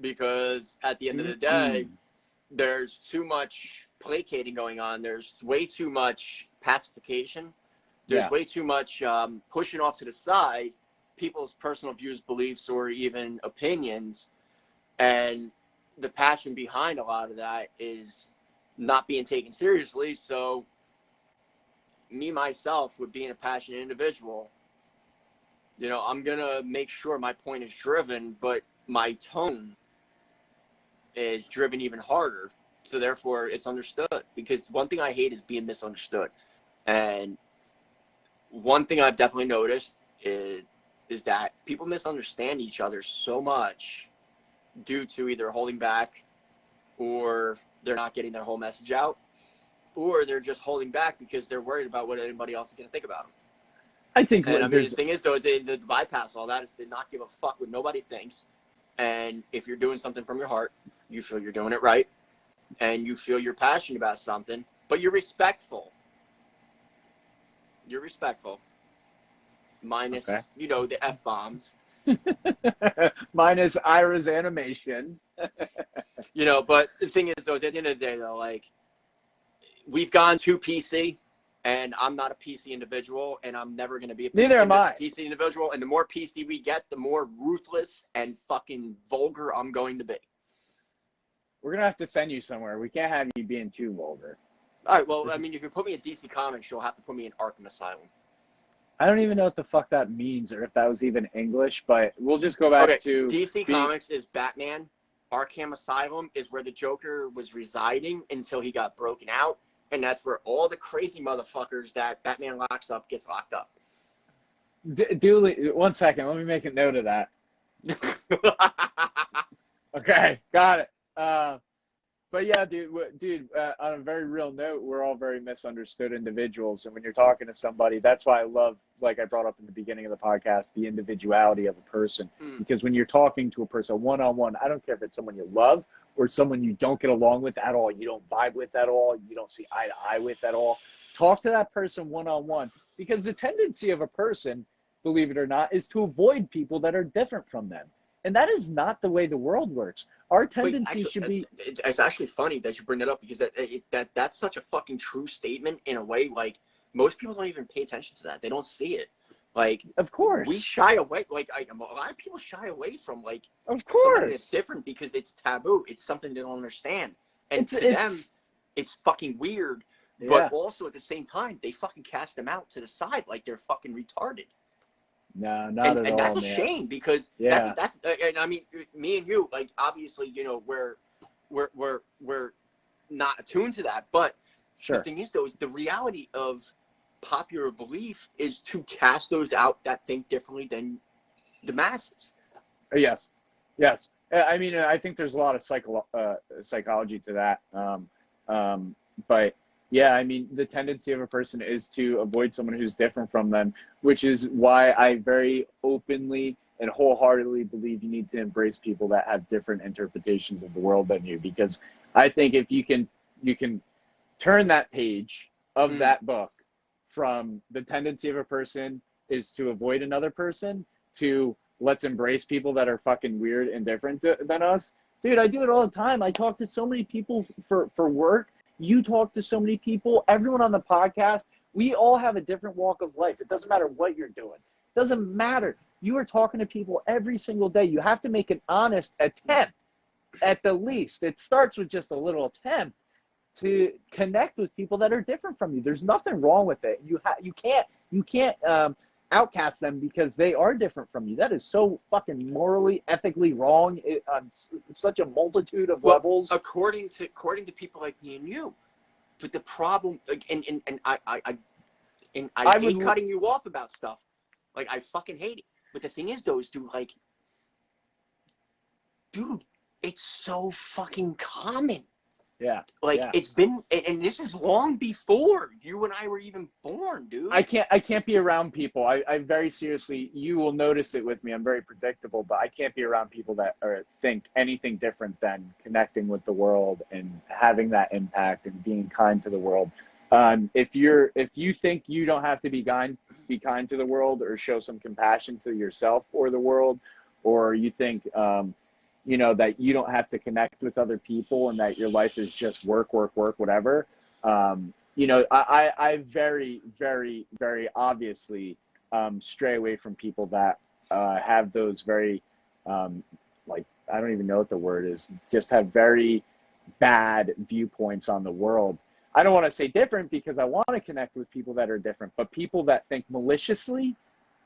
because at the end of the day, there's too much placating going on. There's way too much pacification. There's way too much pushing off to the side people's personal views, beliefs, or even opinions. And the passion behind a lot of that is not being taken seriously. So me, myself, with being a passionate individual, I'm going to make sure my point is driven, but my tone is driven even harder. So therefore it's understood, because one thing I hate is being misunderstood. And one thing I've definitely noticed is that people misunderstand each other so much due to either holding back, or they're not getting their whole message out, or they're just holding back because they're worried about what anybody else is going to think about them. I think the thing is, though, is to bypass all that is to not give a fuck what nobody thinks. And if you're doing something from your heart, you feel you're doing it right, and you feel you're passionate about something, but you're respectful. You're respectful. Minus, the F-bombs. Minus Ira's animation. But the thing is, though, is at the end of the day, though, like, we've gone too PC, and I'm not a PC individual, and I'm never going to be a PC individual. And the more PC we get, the more ruthless and fucking vulgar I'm going to be. We're going to have to send you somewhere. We can't have you being too vulgar. All right, well, if you put me in DC Comics, you'll have to put me in Arkham Asylum. I don't even know what the fuck that means, or if that was even English, but we'll just go back to... DC Comics is Batman. Arkham Asylum is where the Joker was residing until he got broken out, and that's where all the crazy motherfuckers that Batman locks up gets locked up. Duly, 1 second, let me make a note of that. Okay, got it. But yeah, dude, on a very real note, we're all very misunderstood individuals. And when you're talking to somebody, that's why I love, like I brought up in the beginning of the podcast, the individuality of a person. Because when you're talking to a person one-on-one, I don't care if it's someone you love or someone you don't get along with at all, you don't vibe with at all, you don't see eye to eye with at all. Talk to that person one-on-one, because the tendency of a person, believe it or not, is to avoid people that are different from them. And that is not the way the world works. Our tendency should be... It's actually funny that you bring that up, because that's such a fucking true statement in a way. Like, most people don't even pay attention to that. They don't see it. Like, Of course. we shy away. Like, a lot of people shy away from, like, Of somebody that's course. different because it's taboo. It's something they don't understand. And It's- to them, it's fucking weird. Yeah. But also at the same time, they fucking cast them out to the side like they're fucking retarded. No, not at all, And that's a man. shame because Yeah. that's and I mean, me and you, like, obviously, you know, we're not attuned to that. But Sure. the thing is, though, is the reality of popular belief is to cast those out that think differently than the masses. Yes. Yes. I mean, I think there's a lot of psychology to that. But yeah, I mean, the tendency of a person is to avoid someone who's different from them, which is why I very openly and wholeheartedly believe you need to embrace people that have different interpretations of the world than you, because I think if you can turn that page of that book from the tendency of a person is to avoid another person to let's embrace people that are fucking weird and different than us. Dude, I do it all the time. I talk to so many people for work. You talk to so many people. Everyone on the podcast, we all have a different walk of life. It doesn't matter what you're doing. It doesn't matter. You are talking to people every single day. You have to make an honest attempt at the least. It starts with just a little attempt to connect with people that are different from you. There's nothing wrong with it. You can't outcast them because they are different from you. That is so fucking morally, ethically wrong on such a multitude of levels. According to people like me and you. But the problem, like, and I hate cutting you off about stuff. Like, I fucking hate it. But the thing is, though, is dude, it's so fucking common. Yeah. Like, it's been, and this is long before you and I were even born, dude. I can't be around people. I very seriously, you will notice it with me. I'm very predictable, but I can't be around people that think anything different than connecting with the world and having that impact and being kind to the world. If you think you don't have to be kind to the world or show some compassion to yourself or the world, or you think, you know, that you don't have to connect with other people and that your life is just work, whatever. You know, I very, very, very obviously stray away from people that have those very, like, I don't even know what the word is, just have very bad viewpoints on the world. I don't want to say different because I want to connect with people that are different, but people that think maliciously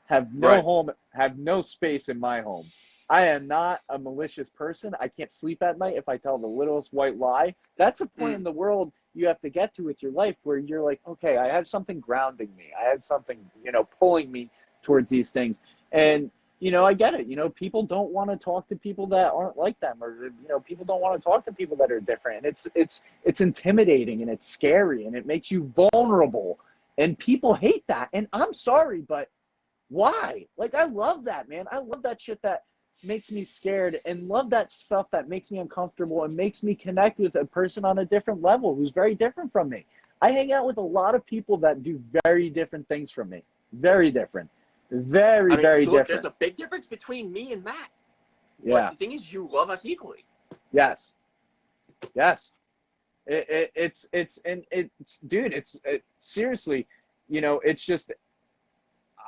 have no home, have no space in my home. I am not a malicious person. I can't sleep at night if I tell the littlest white lie. That's the point in the world you have to get to with your life where you're like, okay, I have something grounding me. I have something, you know, pulling me towards these things. And, you know, I get it. You know, people don't want to talk to people that aren't like them, or, you know, people don't want to talk to people that are different. And it's intimidating and it's scary and it makes you vulnerable. And people hate that. And I'm sorry, but why? Like, I love that, man. I love that shit that makes me scared, and love that stuff that makes me uncomfortable and makes me connect with a person on a different level who's very different from me. I hang out with a lot of people that do very different things from me. Very different. Very different. There's a big difference between me and Matt. Yeah. But the thing is, you love us equally. Yes. Yes. It's dude, it's seriously, you know, it's just,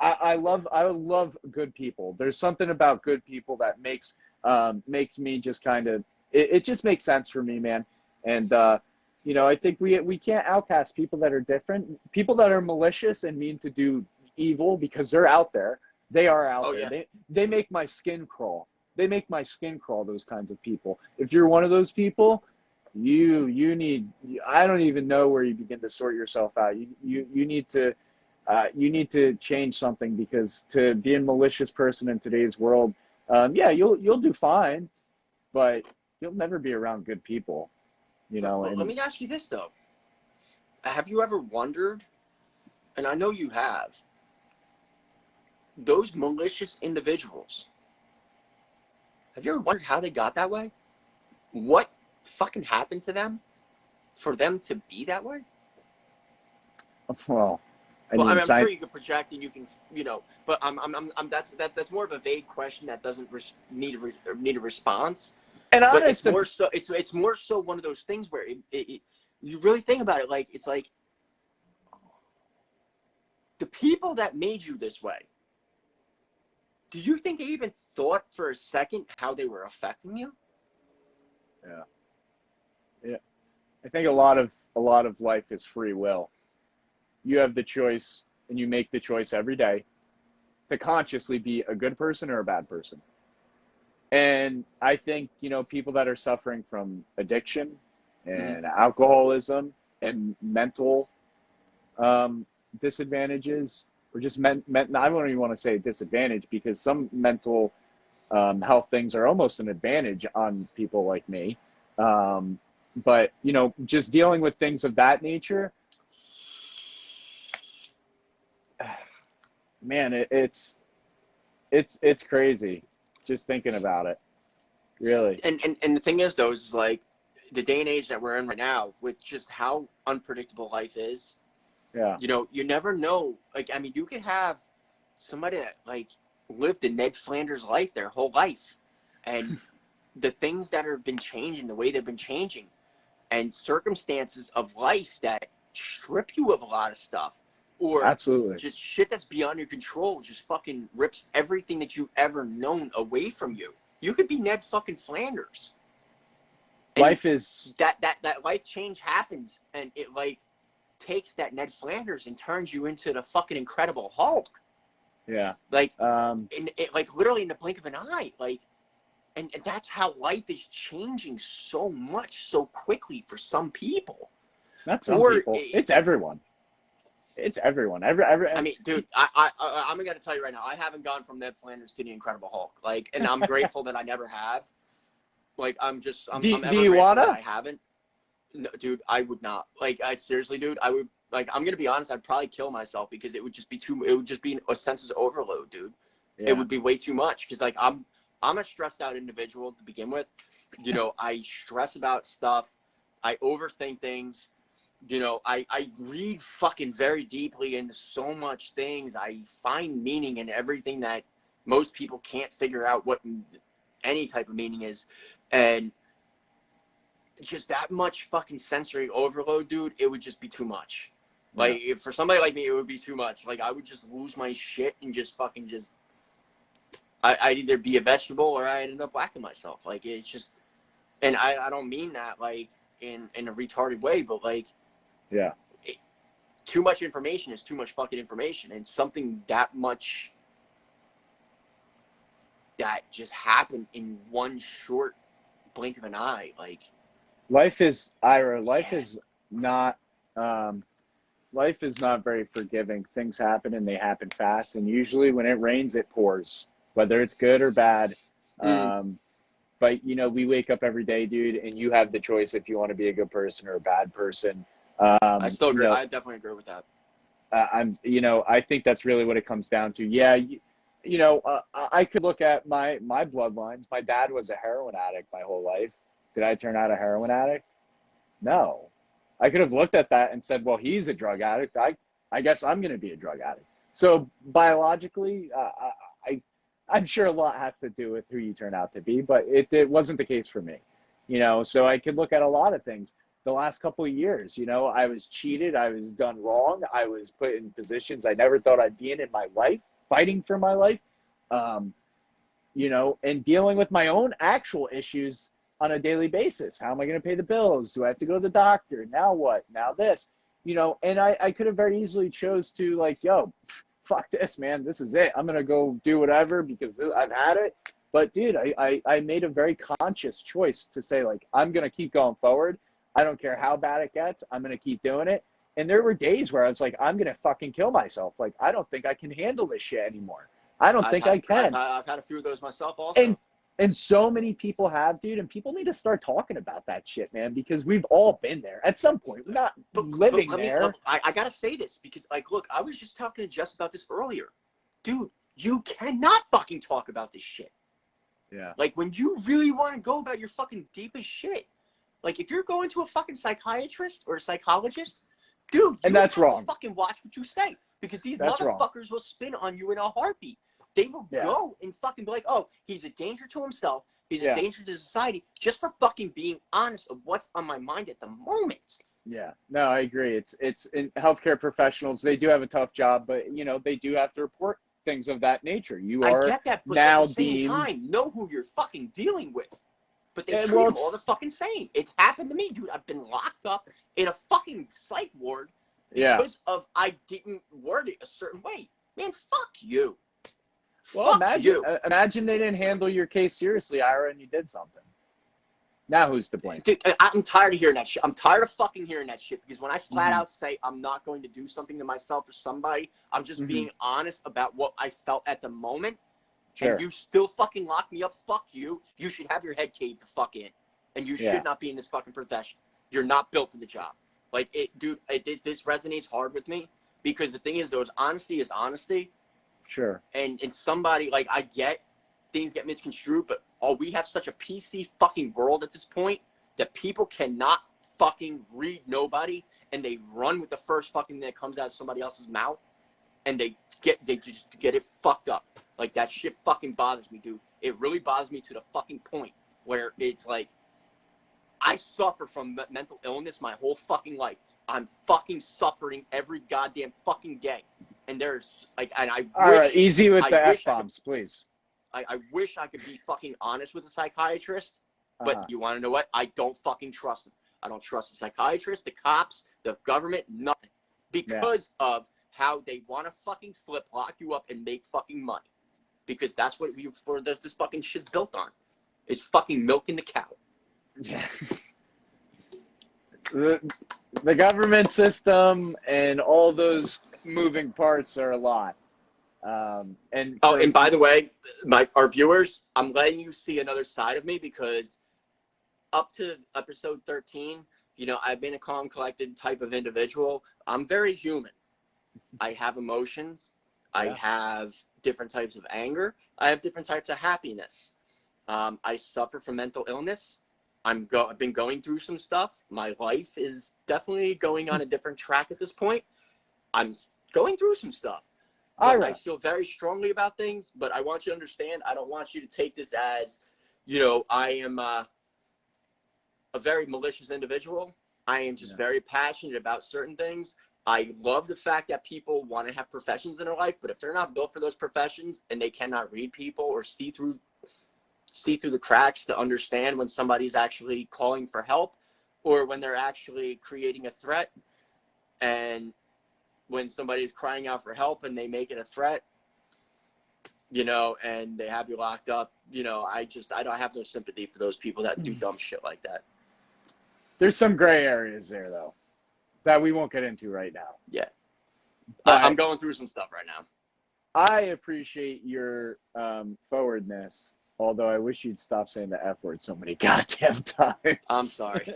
I love good people. There's something about good people that makes me just kind of, it just makes sense for me, man. And you know, I think we can't outcast people that are different, people that are malicious and mean to do evil, because they're out there. They are out there. Yeah. They make my skin crawl. They make my skin crawl, those kinds of people. If you're one of those people, you need, I don't even know where you begin to sort yourself out. You need to change something, because to be a malicious person in today's world, yeah, you'll do fine, but you'll never be around good people, you know. Let me ask you this though: have you ever wondered, and I know you have, those malicious individuals? Have you ever wondered how they got that way? What fucking happened to them for them to be that way? Well, I'm sure you can project and you can, you know, but that's more of a vague question that doesn't need a response. And but it's more so one of those things where you really think about it, like, it's like the people that made you this way, do you think they even thought for a second how they were affecting you? Yeah. Yeah. I think a lot of life is free will. You have the choice, and you make the choice every day to consciously be a good person or a bad person. And I think, people that are suffering from addiction and alcoholism and mental disadvantages, or just I don't even want to say disadvantage, because some mental health things are almost an advantage on people like me. But, just dealing with things of that nature, man, it's crazy just thinking about it, really. And the thing is, though, is like the day and age that we're in right now, with just how unpredictable life is. Yeah. You never know. Like, I mean, you could have somebody that like lived a Ned Flanders life their whole life, and the things that have been changing, the way they've been changing, and circumstances of life that strip you of a lot of stuff, or Absolutely. just shit that's beyond your control, just fucking rips everything that you've ever known away from you. You could be Ned fucking Flanders. And life is that life change happens, and it like takes that Ned Flanders and turns you into the fucking Incredible Hulk. Yeah. Like, like literally in the blink of an eye. Like, and that's how life is changing so much so quickly for some people. Not some people. It's everyone. It's everyone. I mean, dude, I'm gonna tell you right now, I haven't gone from Ned Flanders to the Incredible Hulk. Like, and I'm grateful that I never have. Like, I'm ever you wanna? that I haven't. No, dude, I would not. Like, I seriously, dude, I would. Like, I'm gonna be honest, I'd probably kill myself, because it would just be a senses overload, dude. Yeah. It would be way too much, because like I'm a stressed out individual to begin with. I stress about stuff. I overthink things. I read fucking very deeply into so much things. I find meaning in everything that most people can't figure out what any type of meaning is. And just that much fucking sensory overload, dude, it would just be too much. Yeah. Like, if for somebody like me, it would be too much. Like, I would just lose my shit and just fucking I'd either be a vegetable or I'd end up whacking myself. Like, it's just, and I don't mean that like in a retarded way, but like, yeah, too much information is too much fucking information, and something that much that just happened in one short blink of an eye. Like, life is not life is not very forgiving. Things happen, and they happen fast, and usually when it rains, it pours, whether it's good or bad. But we wake up every day, dude, and you have the choice if you want to be a good person or a bad person. I still agree. I definitely agree with that. I think that's really what it comes down to. Yeah. I could look at my bloodlines. My dad was a heroin addict my whole life. Did I turn out a heroin addict? No. I could have looked at that and said, well, he's a drug addict. I guess I'm going to be a drug addict. So biologically, I'm sure a lot has to do with who you turn out to be, but it wasn't the case for me. So I could look at a lot of things. The last couple of years, I was cheated. I was done wrong. I was put in positions I never thought I'd be in my life, fighting for my life, and dealing with my own actual issues on a daily basis. How am I going to pay the bills? Do I have to go to the doctor? Now what? Now this, and I could have very easily chose to like, yo, fuck this, man. This is it. I'm going to go do whatever because I've had it. But dude, I made a very conscious choice to say, like, I'm going to keep going forward. I don't care how bad it gets. I'm going to keep doing it. And there were days where I was like, I'm going to fucking kill myself. Like, I don't think I can handle this shit anymore. I think I can. I've had a few of those myself also. And so many people have, dude, and people need to start talking about that shit, man, because we've all been there at some point. We're not living there. I got to say this because, like, look, I was just talking to Jess about this earlier. Dude, you cannot fucking talk about this shit. Yeah. Like, when you really want to go about your fucking deepest shit, like, if you're going to a fucking psychiatrist or a psychologist, dude, and that's wrong. To fucking watch what you say, because these motherfuckers will spin on you in a heartbeat. They will go and fucking be like, oh, he's a danger to himself. He's a danger to society, just for fucking being honest of what's on my mind at the moment. Yeah, no, I agree. It's in healthcare professionals. They do have a tough job, but they do have to report things of that nature. You I are get that, but now at the same deemed. time, know who you're fucking dealing with. But they treat Well, them all the fucking same. It's happened to me, dude. I've been locked up in a fucking psych ward because of I didn't word it a certain way. Man, fuck you. Well, Fuck you. imagine they didn't handle your case seriously, Ira, and you did something. Now who's to blame? Dude, I'm tired of hearing that shit. I'm tired of fucking hearing that shit because when I flat Mm-hmm. out say I'm not going to do something to myself or somebody, I'm just Mm-hmm. being honest about what I felt at the moment. Sure. And you still fucking lock me up, fuck you. You should have your head caved the fuck in. And you should not be in this fucking profession. You're not built for the job. Like, this resonates hard with me because the thing is, though, honesty is honesty. Sure. And somebody, like, I get things get misconstrued, but we have such a PC fucking world at this point that people cannot fucking read nobody, and they run with the first fucking thing that comes out of somebody else's mouth, and they just get it fucked up. Like, that shit fucking bothers me, dude. It really bothers me to the fucking point where it's like, I suffer from mental illness my whole fucking life. I'm fucking suffering every goddamn fucking day. And there's, like, and I wish... All right, easy with the F-bombs, please. I wish I could be fucking honest with a psychiatrist, but you want to know what? I don't fucking trust them. I don't trust the psychiatrist, the cops, the government, nothing. Because of how they want to fucking lock you up and make fucking money. Because that's what this fucking shit's built on. It's fucking milking the cow. Yeah. The government system and all those moving parts are a lot. And by the way, our viewers, I'm letting you see another side of me because up to episode 13, you know, I've been a calm, collected type of individual. I'm very human. I have emotions. I have different types of anger. I have different types of happiness. I suffer from mental illness. I've been going through some stuff. My life is definitely going on a different track at this point. I'm going through some stuff. I feel very strongly about things, but I want you to understand, I don't want you to take this as, you know, I am a very malicious individual. I am just very passionate about certain things. I love the fact that people want to have professions in their life, but if they're not built for those professions and they cannot read people or see through the cracks to understand when somebody's actually calling for help or when they're actually creating a threat, and when somebody's crying out for help and they make it a threat, you know, and they have you locked up, you know, I don't have no sympathy for those people that do dumb shit like that. There's some gray areas there, though, that we won't get into right now. Yeah. I'm going through some stuff right now. I appreciate your forwardness, although I wish you'd stop saying the F word so many goddamn times. I'm sorry.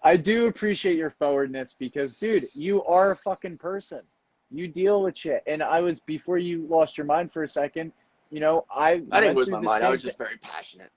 I do appreciate your forwardness because, dude, you are a fucking person. You deal with shit. And before you lost your mind for a second, you know, I didn't lose my mind. I was just very passionate.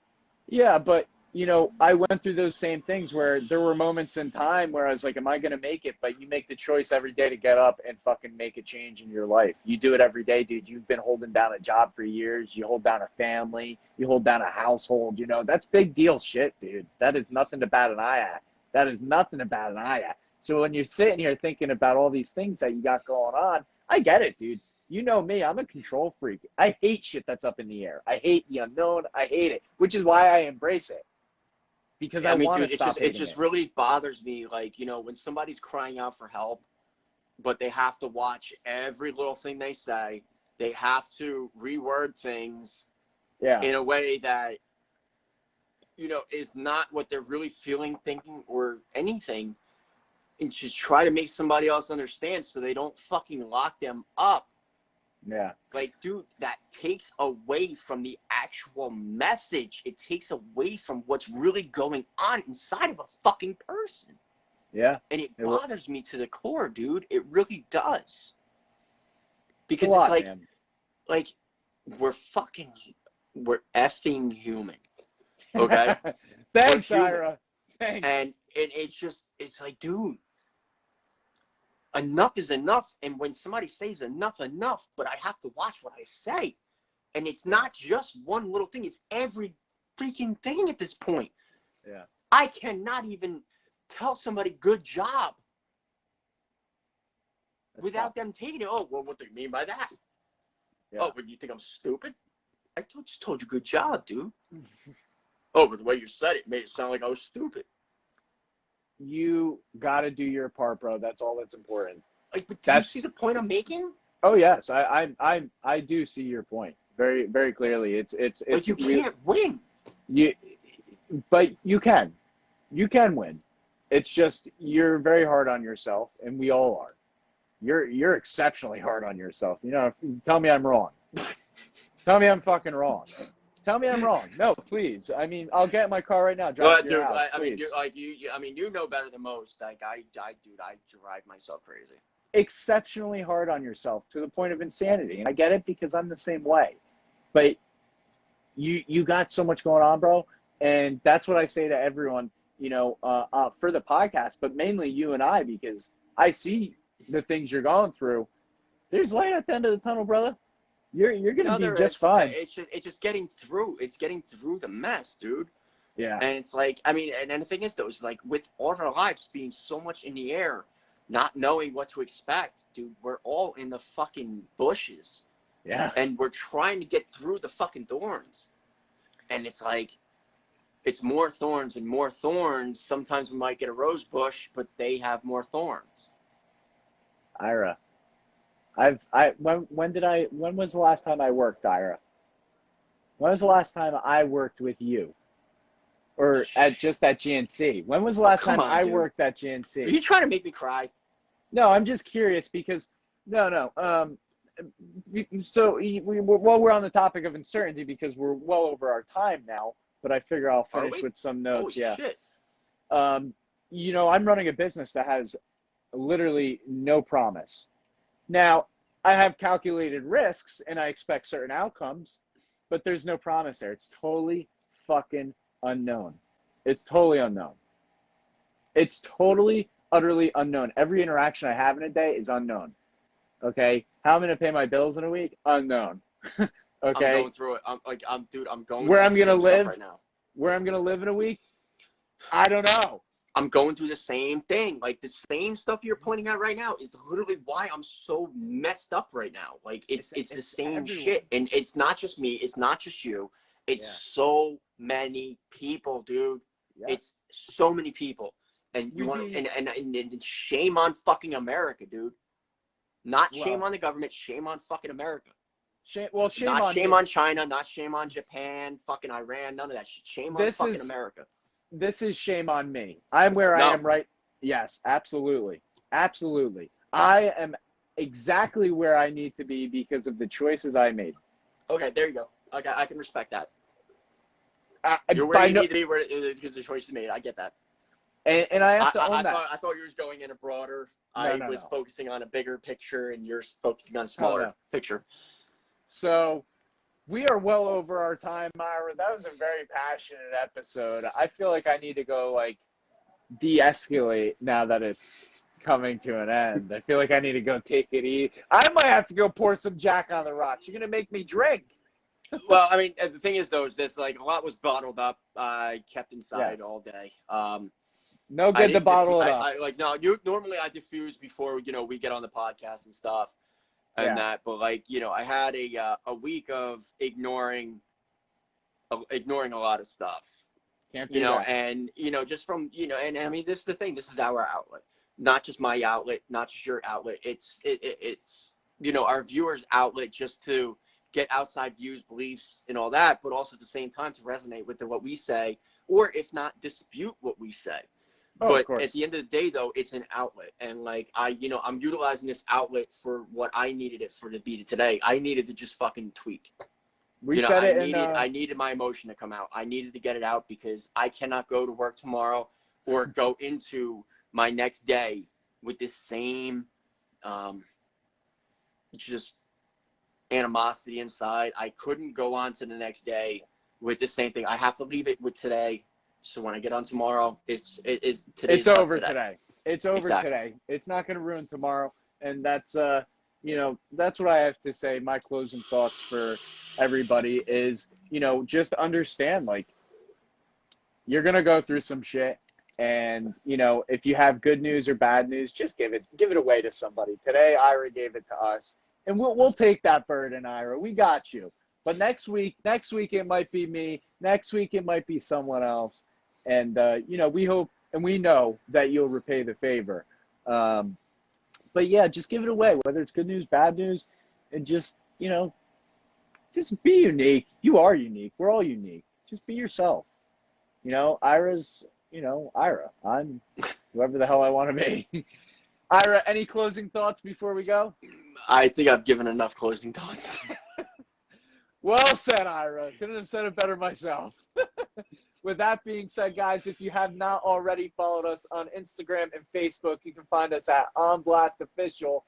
Yeah, but, you know, I went through those same things where there were moments in time where I was like, am I going to make it? But you make the choice every day to get up and fucking make a change in your life. You do it every day, dude. You've been holding down a job for years. You hold down a family. You hold down a household. You know, that's big deal shit, dude. That is nothing to bat an eye at. That is nothing to bat an eye at. So when you're sitting here thinking about all these things that you got going on, I get it, dude. You know me, I'm a control freak. I hate shit that's up in the air. I hate the unknown. I hate it, which is why I embrace it. Because I want to stop it just really bothers me, like, you know, when somebody's crying out for help, but they have to watch every little thing they say. They have to reword things in a way that, you know, is not what they're really feeling, thinking, or anything, and to try to make somebody else understand so they don't fucking lock them up. Yeah. Like, dude, that takes away from the actual message. It takes away from what's really going on inside of a fucking person. Yeah. And it bothers me to the core, dude. It really does. Because it's like, man. Like, we're effing human. Okay? Thanks, Ira. Thanks. And it's like, dude, enough is enough. And when somebody says enough, but I have to watch what I say. And it's not just one little thing. It's every freaking thing at this point. Yeah. I cannot even tell somebody good job. without them taking it. Oh, well, what do you mean by that? Yeah. Oh, but you think I'm stupid? I just told you good job, dude. Oh, but the way you said it made it sound like I was stupid. You got to do your part, bro. That's all that's important. Like, but do you see the point I'm making? Oh yes, I do see your point very, very clearly. It's like you can't win. But you can win. It's just you're very hard on yourself, and we all are. You're exceptionally hard on yourself. You know, tell me I'm wrong. Tell me I'm fucking wrong. Tell me I'm wrong. No, please. I mean, I'll get in my car right now. Drive to your house, I mean, please. you know better than most. Like, I drive myself crazy. Exceptionally hard on yourself to the point of insanity, and I get it because I'm the same way. But you got so much going on, bro, and that's what I say to everyone. You know, for the podcast, but mainly you and I, because I see the things you're going through. There's light at the end of the tunnel, brother. You're gonna be just fine. It's just getting through. It's getting through the mess, dude. Yeah. And it's like, I mean, and the thing is, though, is like with all of our lives being so much in the air, not knowing what to expect, dude, we're all in the fucking bushes. Yeah. And we're trying to get through the fucking thorns. And it's like, it's more thorns and more thorns. Sometimes we might get a rose bush, but they have more thorns. Ira, when was the last time I worked, Ira? When was the last time I worked with you? Or at GNC? When was the last time I worked at GNC? Are you trying to make me cry? No, I'm just curious because no. So while we're on the topic of uncertainty, because we're well over our time now, but I figure I'll finish with some notes. Holy shit. You know, I'm running a business that has literally no promise. Now, I have calculated risks and I expect certain outcomes, but there's no promise there. It's totally fucking unknown. It's totally unknown. It's totally, utterly unknown. Every interaction I have in a day is unknown. Okay? How I'm going to pay my bills in a week? Unknown. Okay? I'm going through it. I'm going where through I'm going to live right now. Where I'm going to live in a week? I don't know. I'm going through the same thing. Like, the same stuff you're pointing out right now is literally why I'm so messed up right now. Like, it's the same everyone. shit. And it's not just me. It's not just you. It's so many people, dude. Yeah. It's so many people. And you want and shame on fucking America, dude. Not shame on the government. Shame on fucking America. Shame shame on China. Not shame on Japan. Fucking Iran. None of that shit. Shame on fucking America. This is shame on me. I'm where I am right. Yes, absolutely. Absolutely. I am exactly where I need to be because of the choices I made. Okay, there you go. Okay, I can respect that. You're where you need to be because the choices made. I get that. And I have to own that. I thought you were going in a broader. I was focusing on a bigger picture, and you're focusing on a smaller picture. So we are well over our time, Myra. That was a very passionate episode. I feel like I need to go, like, de-escalate now that it's coming to an end. I feel like I need to go take it easy. I might have to go pour some Jack on the rocks. You're going to make me drink. Well, I mean, the thing is, though, is this, like, a lot was bottled up, kept inside all day. No good to bottle it up. Normally I diffuse before, we get on the podcast and stuff. And that, but like, I had a week of ignoring a lot of stuff, Can't do that. and, just from, and I mean, this is the thing, this is our outlet, not just my outlet, not just your outlet. It's our viewers' outlet, just to get outside views, beliefs, and all that, but also at the same time to resonate with what we say, or if not dispute what we say. But at the end of the day, though, it's an outlet. And, like, I'm utilizing this outlet for what I needed it for to be today. I needed to just fucking tweak. I needed my emotion to come out. I needed to get it out because I cannot go to work tomorrow or go into my next day with this same just animosity inside. I couldn't go on to the next day with the same thing. I have to leave it with today. So when I get on tomorrow, it's over today. It's over today. It's not going to ruin tomorrow. And that's, that's what I have to say. My closing thoughts for everybody is, just understand, like, you're going to go through some shit. And, you know, if you have good news or bad news, just give it away to somebody. Today, Ira gave it to us. And we'll take that burden, Ira. We got you. But next week it might be me. Next week it might be someone else. And, you know, we hope and we know that you'll repay the favor. But, yeah, just give it away, whether it's good news, bad news, and just, you know, just be unique. You are unique. We're all unique. Just be yourself. You know, Ira's, you know, Ira. I'm whoever the hell I want to be. Ira, any closing thoughts before we go? I think I've given enough closing thoughts. Well said, Ira. Couldn't have said it better myself. With that being said, guys, if you have not already followed us on Instagram and Facebook, you can find us at On Blast Official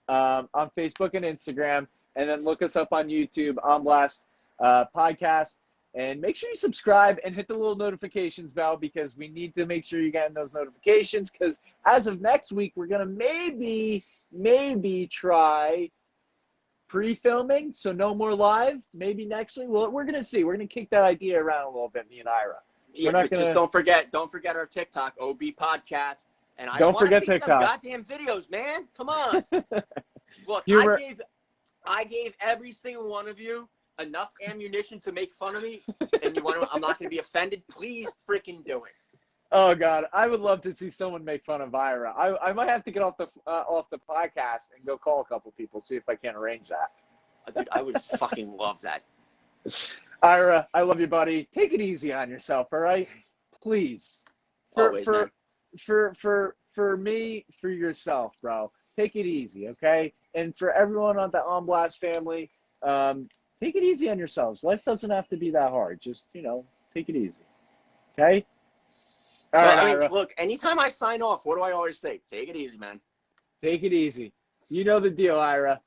on Facebook and Instagram. And then look us up on YouTube, On Blast Podcast. And make sure you subscribe and hit the little notifications bell because we need to make sure you're getting those notifications because as of next week, we're going to maybe try pre-filming, so no more live. Maybe next week. Well, we're going to see. We're going to kick that idea around a little bit, me and Ira. Yeah, but just don't forget our TikTok, OB Podcast. And I don't forget see TikTok. Some goddamn videos, man. Come on. Look, I gave every single one of you enough ammunition to make fun of me, and I'm not going to be offended. Please freaking do it. Oh God, I would love to see someone make fun of Ira. I might have to get off the podcast and go call a couple people, see if I can arrange that. Dude, I would fucking love that. Ira, I love you, buddy. Take it easy on yourself, all right? Please. Always, man. For me, for yourself, bro. Take it easy, okay? And for everyone on the On Blast family, take it easy on yourselves. Life doesn't have to be that hard. Just, you know, take it easy. Okay? All right, Ira. Look, anytime I sign off, what do I always say? Take it easy, man. Take it easy. You know the deal, Ira.